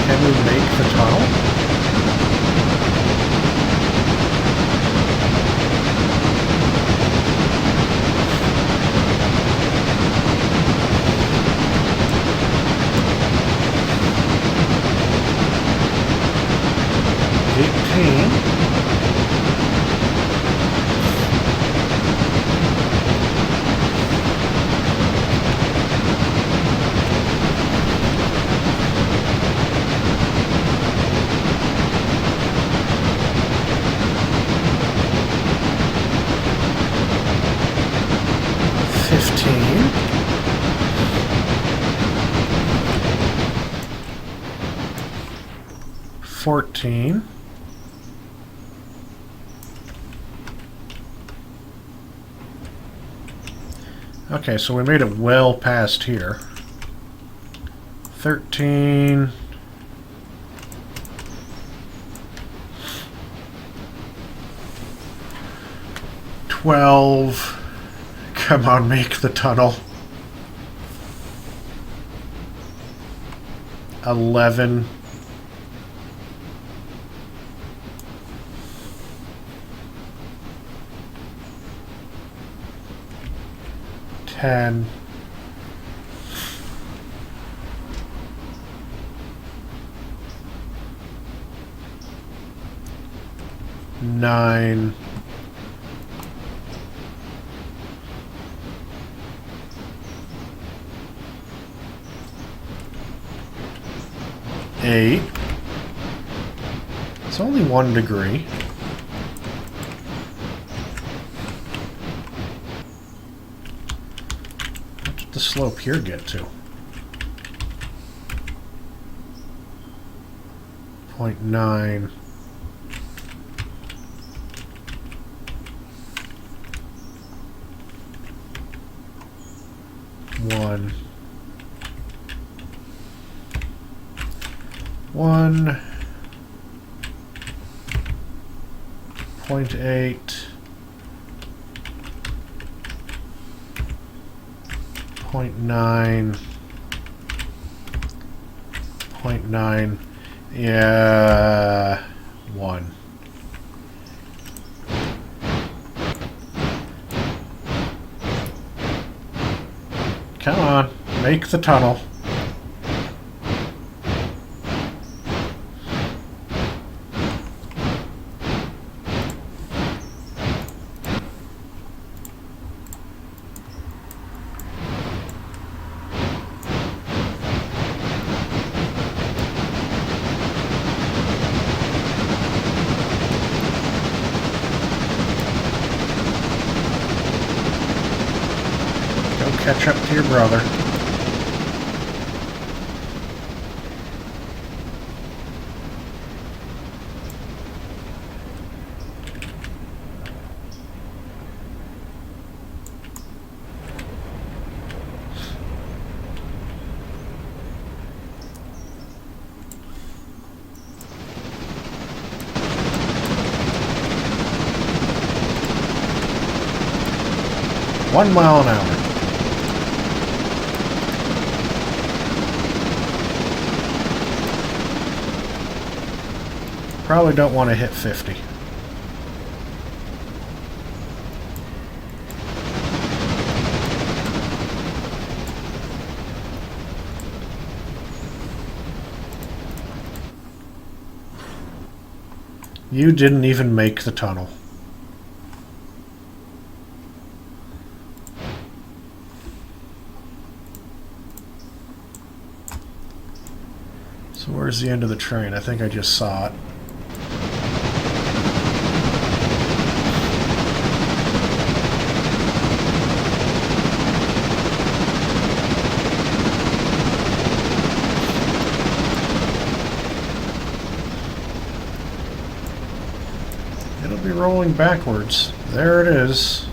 Can we make the tunnel? Okay, so we made it well past here. 13. 12. Come on, make the tunnel. 11. 10. 9. 8. It's only 1 degree. What did the slope here get to? 0.9. 1. 0.8. 0.9. 0.9. Yeah, 1. Come on, make the tunnel. Catch up to your brother. One mile an hour. Probably don't want to hit 50. You didn't even make the tunnel. So where's the end of the train? I think I just saw it. be rolling backwards. There it is.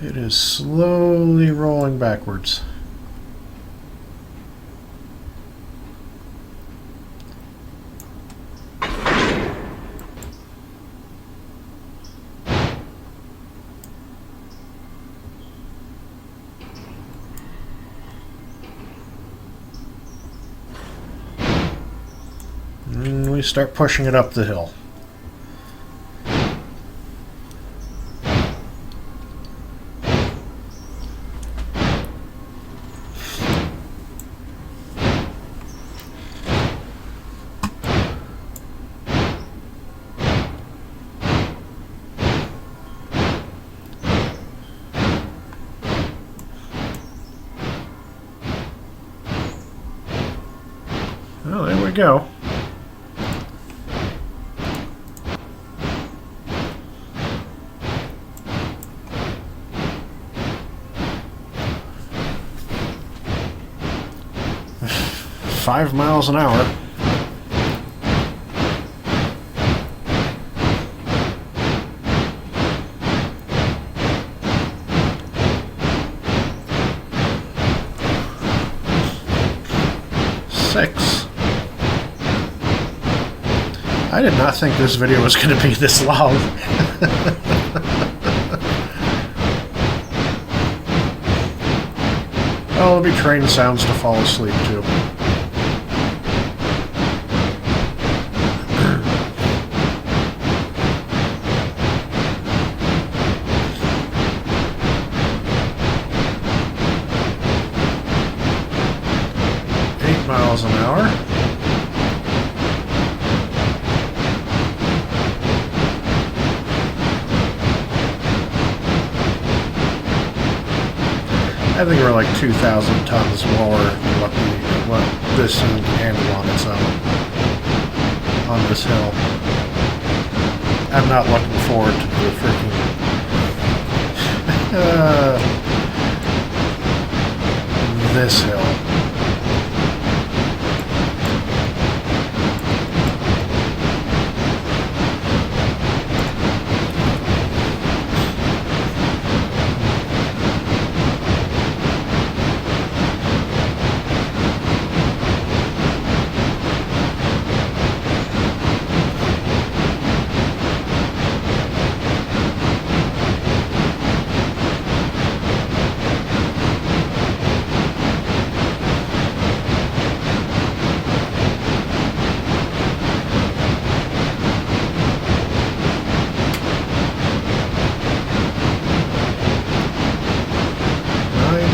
It is slowly rolling backwards. And we start pushing it up the hill. Well, there we go. Five miles an hour. Six. I did not think this video was going to be this long. Oh, there'll be train sounds to fall asleep to. Miles an hour. I think we're like 2,000 tons more than what this thing can handle on its own on this hill. I'm not looking forward to the freaking this hill.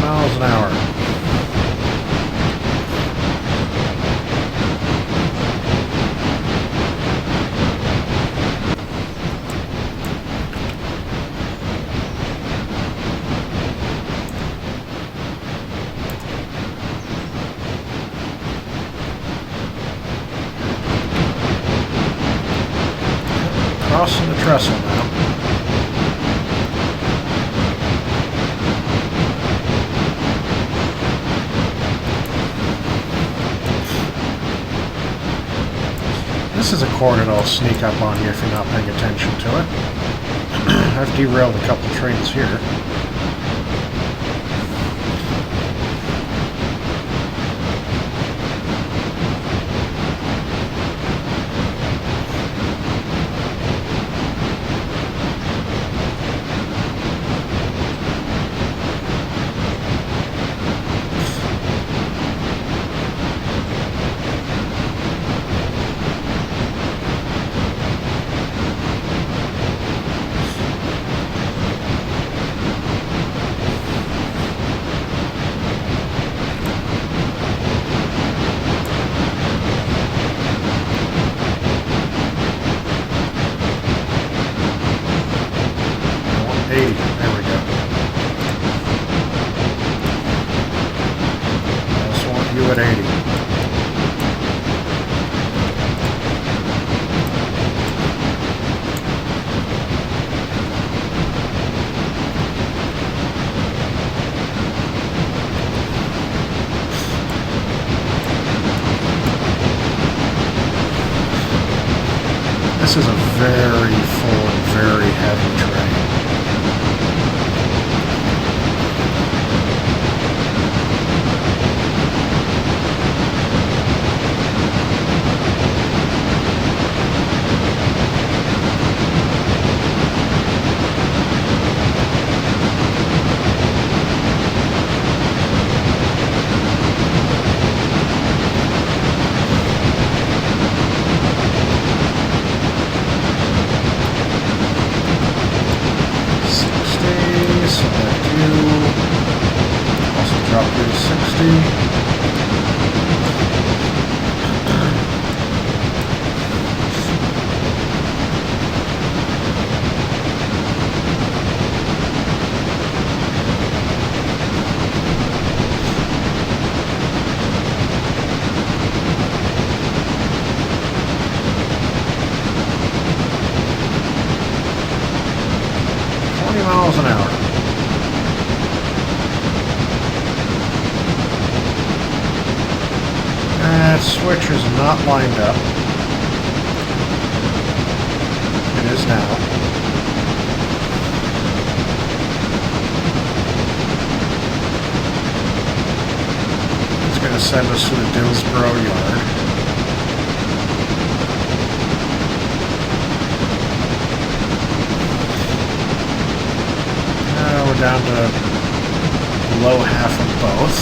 Miles an hour. Crossing the trestle now. This is a corner that'll sneak up on you if you're not paying attention to it. I've derailed a couple trains here. This is a very full and very heavy train. Select you. Also drop you to 60. Miles an hour. That switch is not lined up. It is now. It's going to send us to the Dillsborough yard. We're down to below half of both.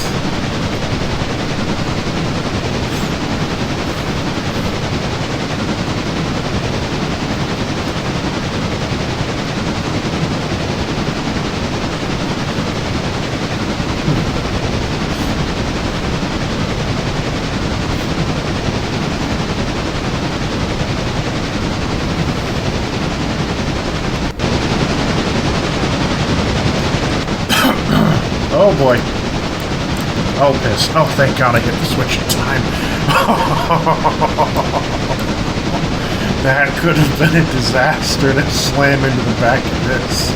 Oh boy. Oh piss. Oh, thank God I hit the switch in time. That could have been a disaster to slam into the back of this.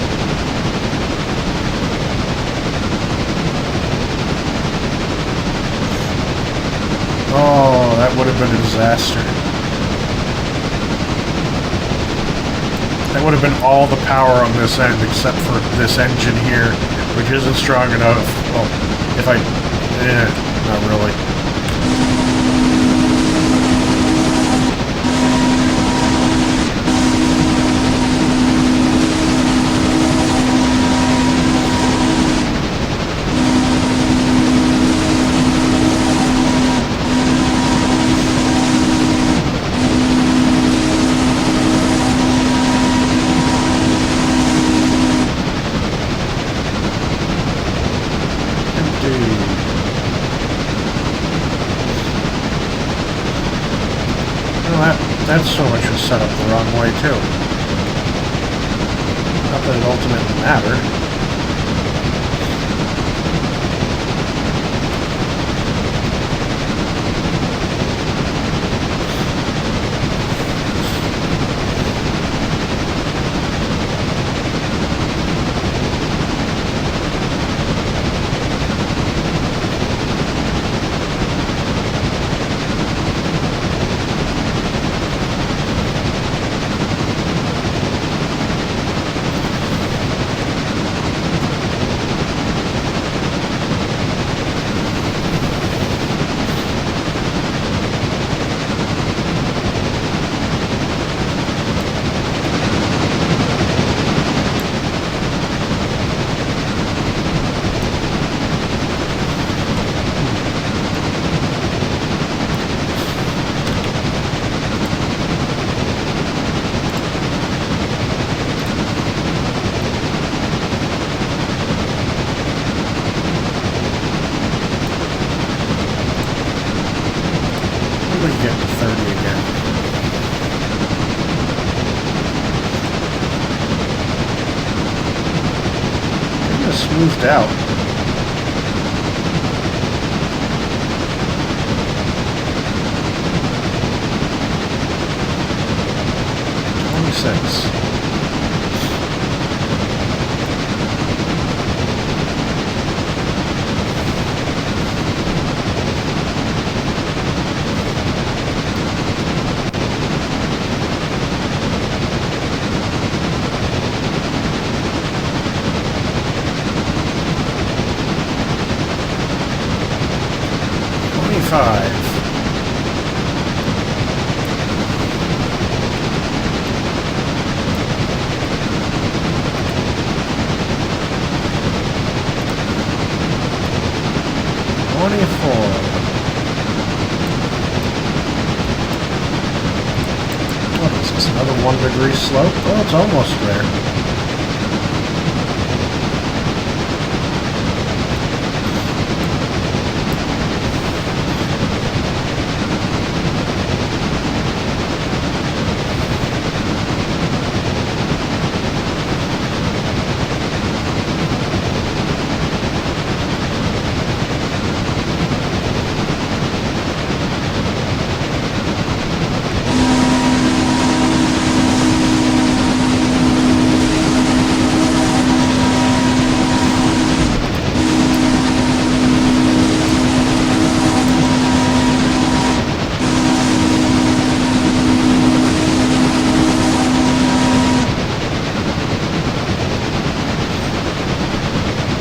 Oh, that would have been a disaster. That would have been all the power on this end except for this engine here, which isn't strong enough. Well, if I... not really. That so much was set up the wrong way, too. Not that it ultimately mattered. We can get to 30 again. Maybe it's smoothed out. 25. What is this, another 1-degree slope? Oh, it's almost there.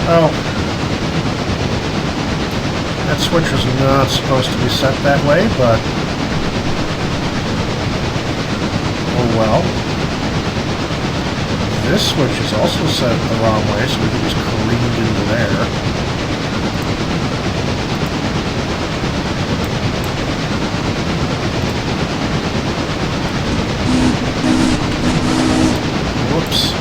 Oh. That switch was not supposed to be set that way, but... oh well. This switch is also set the wrong way, so we can just careened into there. Whoops.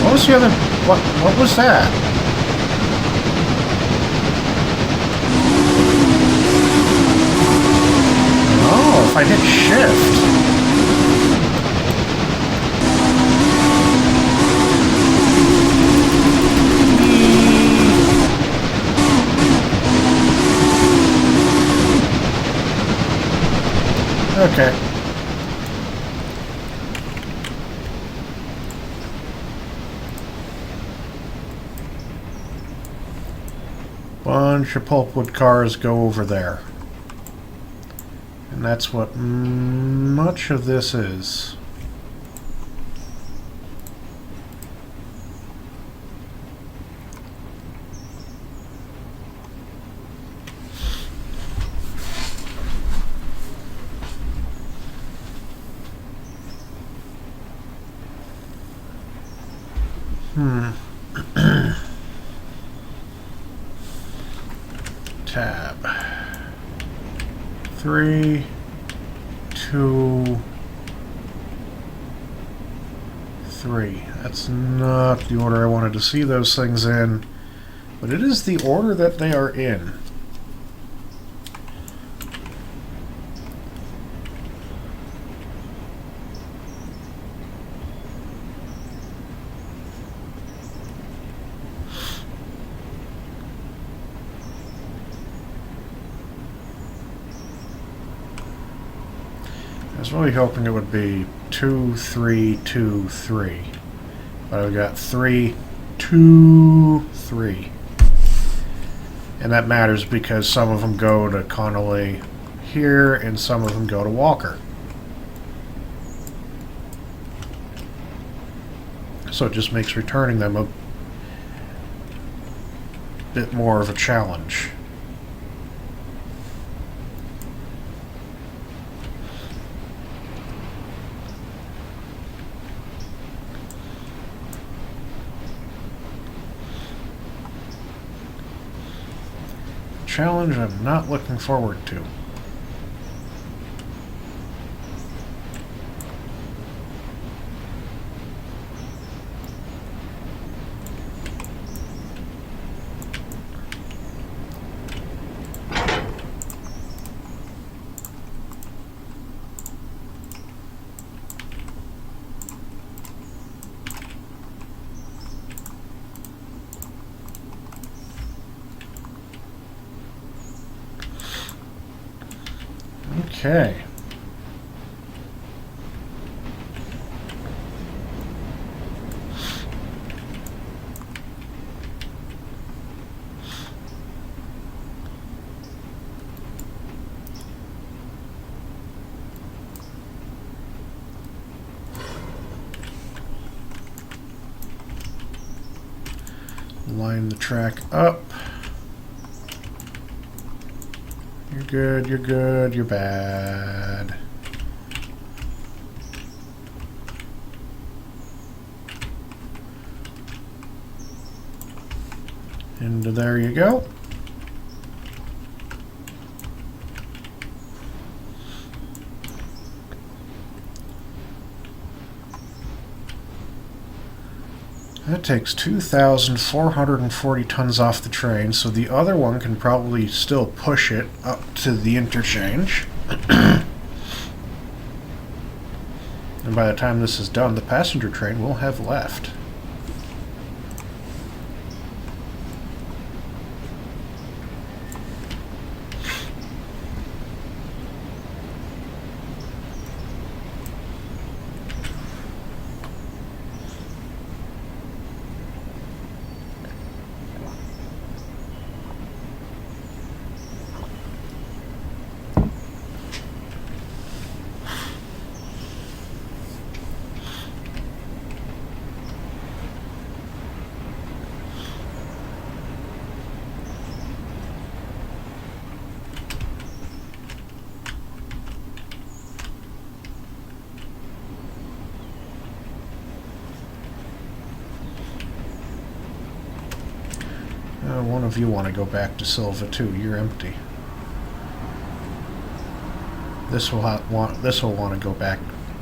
What was the other... what was that? Oh, if I hit shift... okay. Bunch of pulpwood cars go over there. And that's what much of this is. Tab. 3, 2, 3. That's not the order I wanted to see those things in, but it is the order that they are in. I was really hoping it would be 2, 3, 2, 3. But I've got 3, 2, 3. And that matters because some of them go to Connolly here and some of them go to Walker. So it just makes returning them a bit more of a challenge. Challenge I'm not looking forward to. Okay. Line the track up. You're good, you're good, you're bad. And there you go. That takes 2,440 tons off the train, so the other one can probably still push it up to the interchange. And by the time this is done, the passenger train will have left. One of you want to go back to Silva too. You're empty. This will want to go back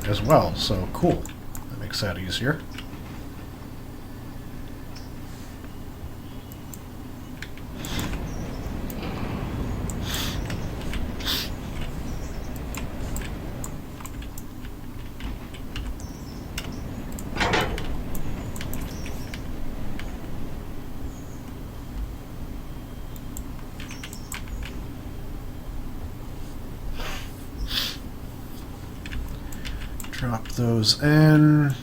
as well. So cool. That makes that easier. Drop those in.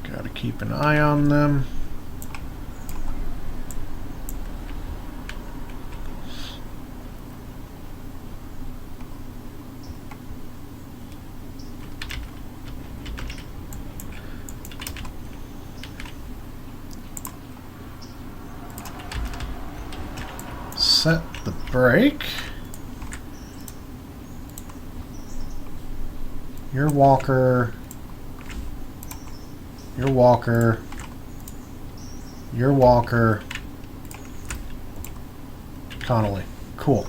Gotta keep an eye on them. Set the brake. Your walker. Your walker. Your walker. Connolly. Cool.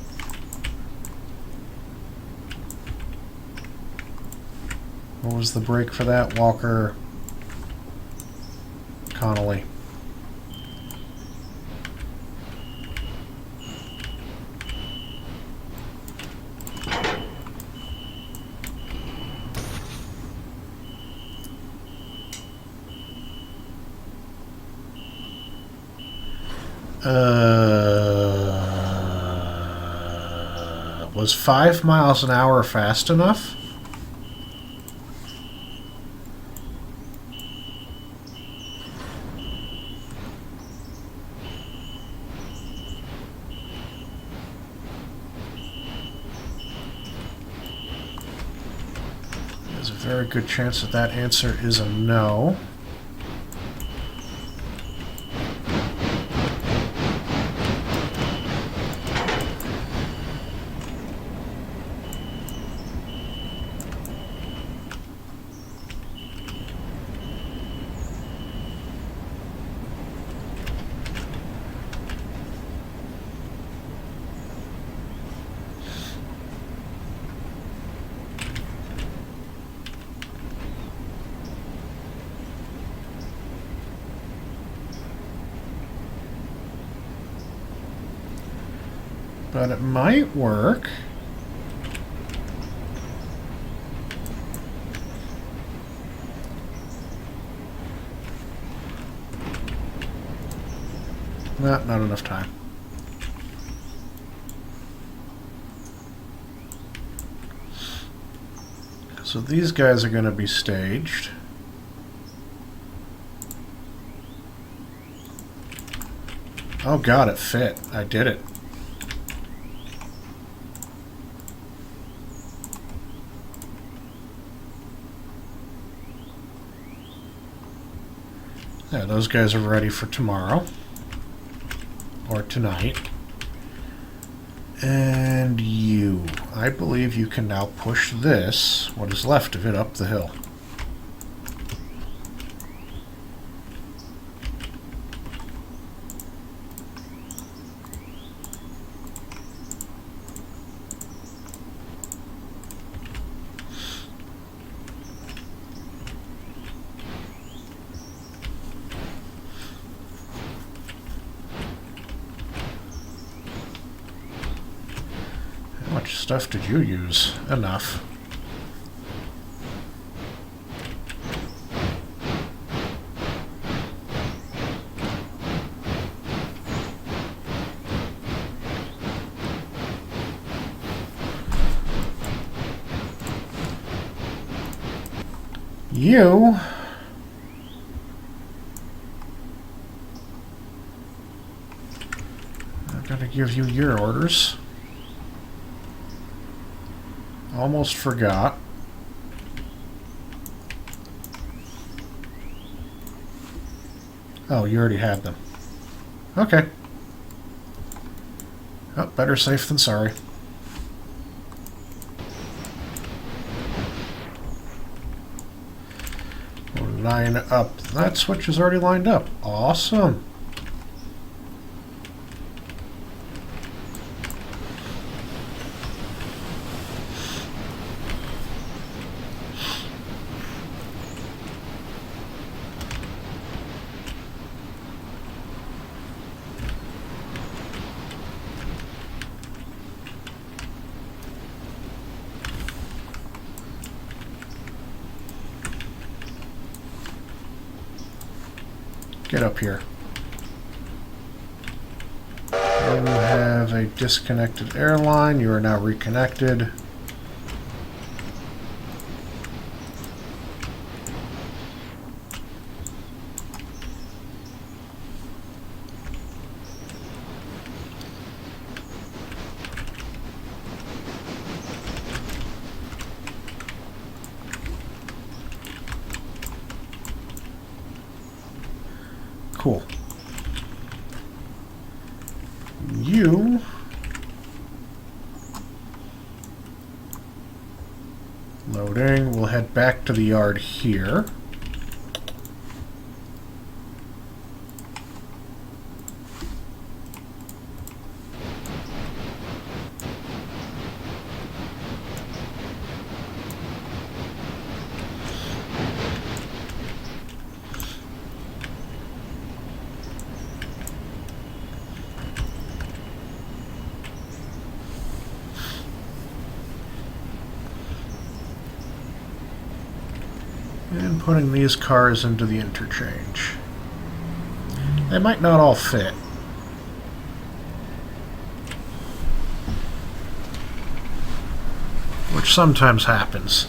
What was the brake for that? Walker. Connolly. Was 5 miles an hour fast enough? There's a very good chance that that answer is a no. But it might work. No, not enough time. So these guys are going to be staged. Oh god, it fit. I did it. Yeah, those guys are ready for tomorrow. Or tonight. And you. I believe you can now push this, what is left of it, up the hill. How much stuff did you use? Enough. You... I've got to give you your orders. Almost forgot. Oh, you already had them. Okay. Oh, better safe than sorry. We'll line up. That switch is already lined up. Awesome. Get up here. You have a disconnected airline. You are now reconnected. Cool. You loading. We'll head back to the yard here. And putting these cars into the interchange. They might not all fit. Which sometimes happens.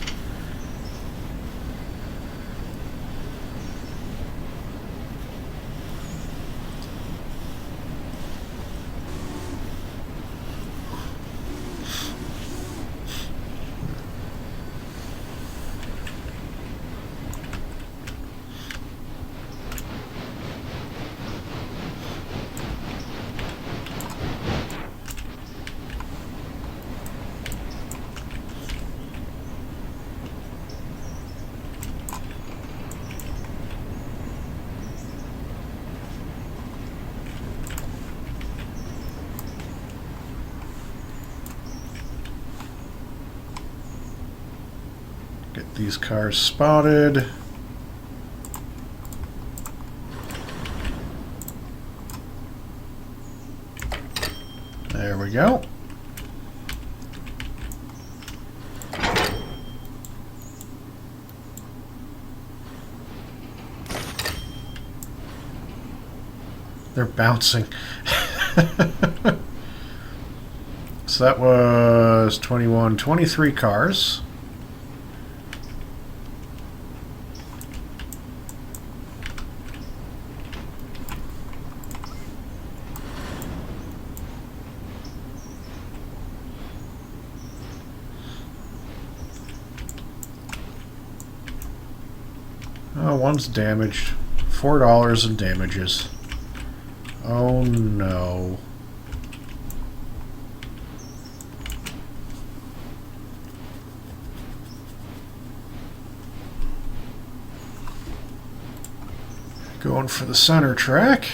Get these cars spotted. There we go. They're bouncing. So that was 21, 23 cars. Oh, one's damaged. $4 in damages. Oh no. Going for the center track.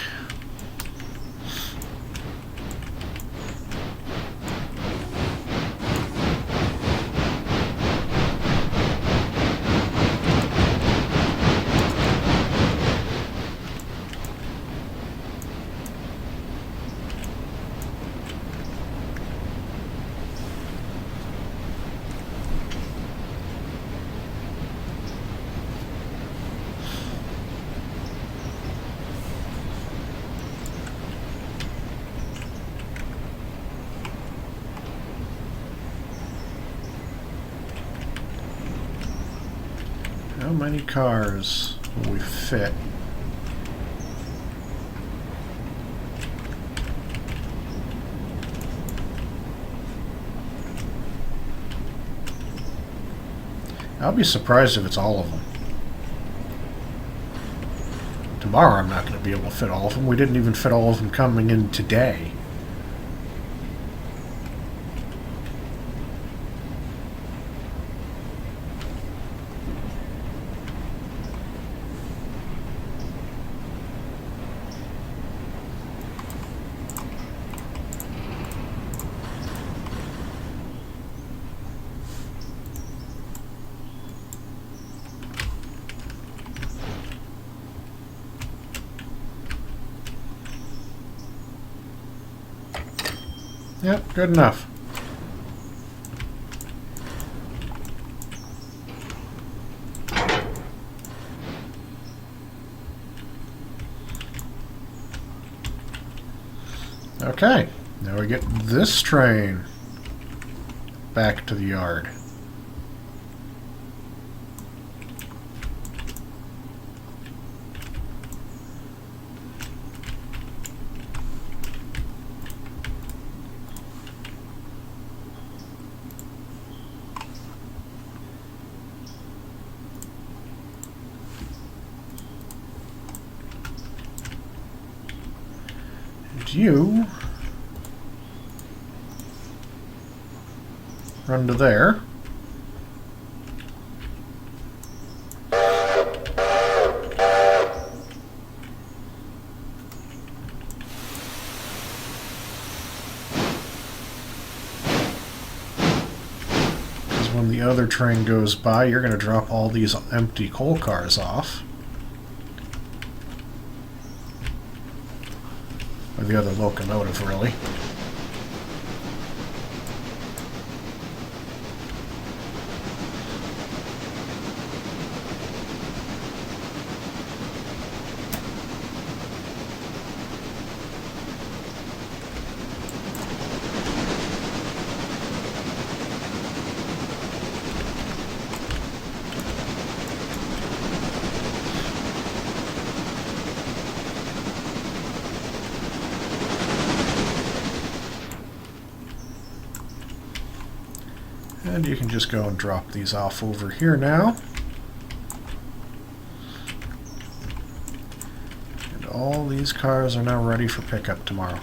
How many cars will we fit? I'll be surprised if it's all of them. Tomorrow I'm not going to be able to fit all of them. We didn't even fit all of them coming in today. Yep, good enough. Okay, now we get this train back to the yard. You run to there. Because when the other train goes by, you're going to drop all these empty coal cars off. Or the other locomotive, really. And you can just go and drop these off over here now. And all these cars are now ready for pickup tomorrow.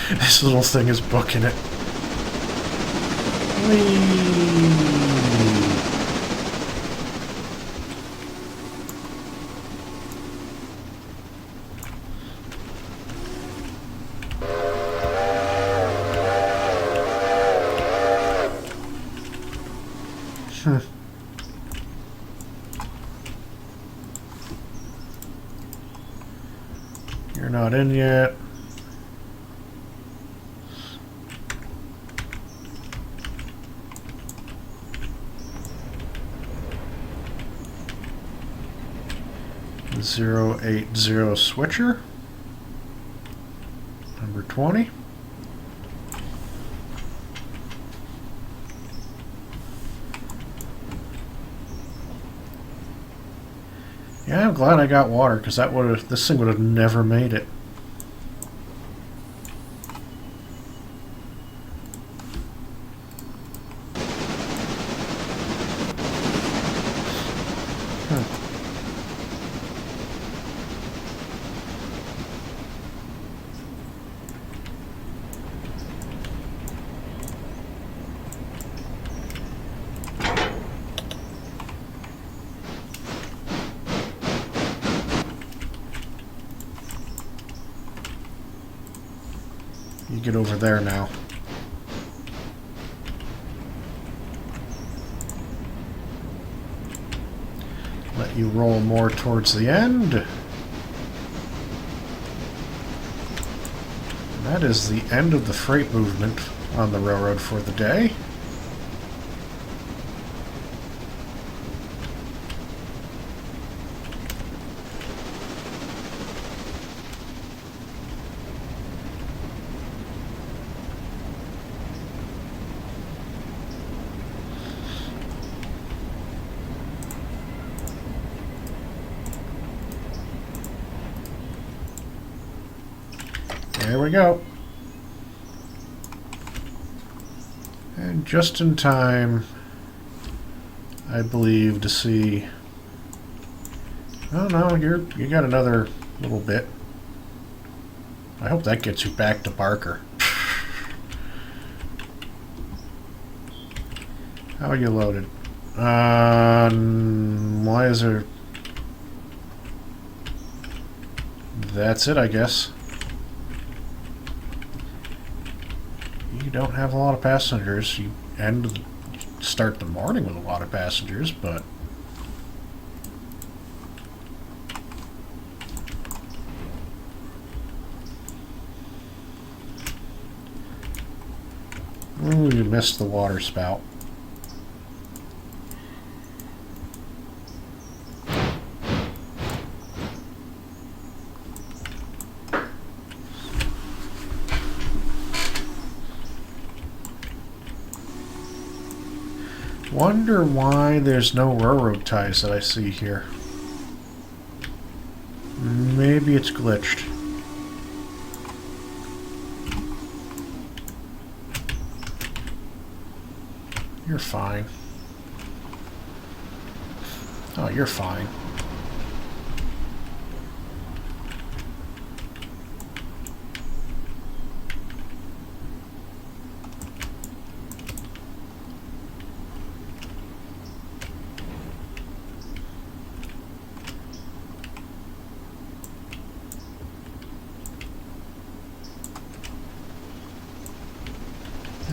This little thing is booking it. Whee! You're not in yet. 080 switcher. Number 20. Yeah, I'm glad I got water, because this thing would have never made it. You get over there now. Let you roll more towards the end. And that is the end of the freight movement on the railroad for the day. There we go. And just in time, I believe, to see... Oh no, you got another little bit. I hope that gets you back to Barker. How are you loaded? Why is there... That's it, I guess. You don't have a lot of passengers. You start the morning with a lot of passengers, but... Ooh, you missed the water spout. Wonder why there's no railroad ties that I see here. Maybe it's glitched. You're fine. Oh, you're fine.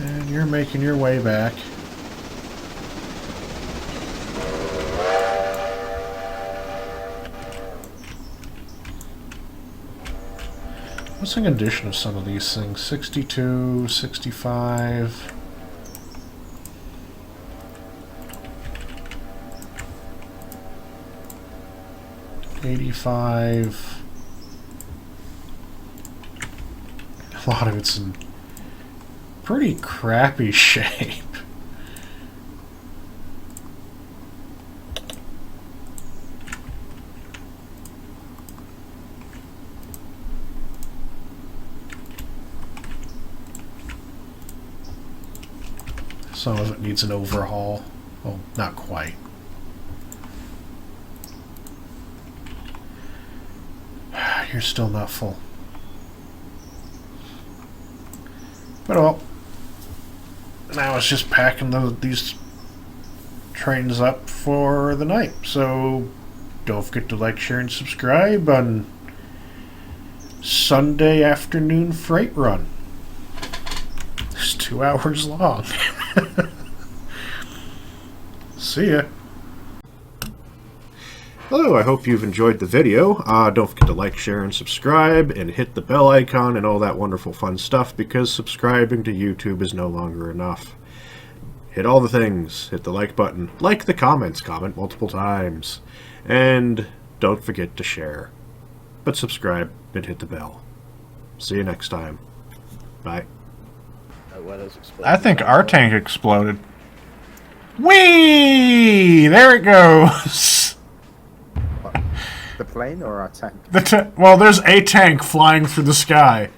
And you're making your way back. What's the condition of some of these things? 62, 65... 85... A lot of it's in pretty crappy shape. Some of it needs an overhaul. Well, not quite. You're still not full. But well, now it's just packing these trains up for the night. So don't forget to like, share, and subscribe on Sunday afternoon freight run. It's 2 hours long. See ya. Hello, I hope you've enjoyed the video. Don't forget to like, share, and subscribe, and hit the bell icon and all that wonderful fun stuff, because subscribing to YouTube is no longer enough. Hit all the things. Hit the like button. Like the comments. Comment multiple times. And don't forget to share. But subscribe and hit the bell. See you next time. Bye. I think our tank exploded. Whee! There it goes!
What, the plane or our tank?
Well, there's a tank flying through the sky.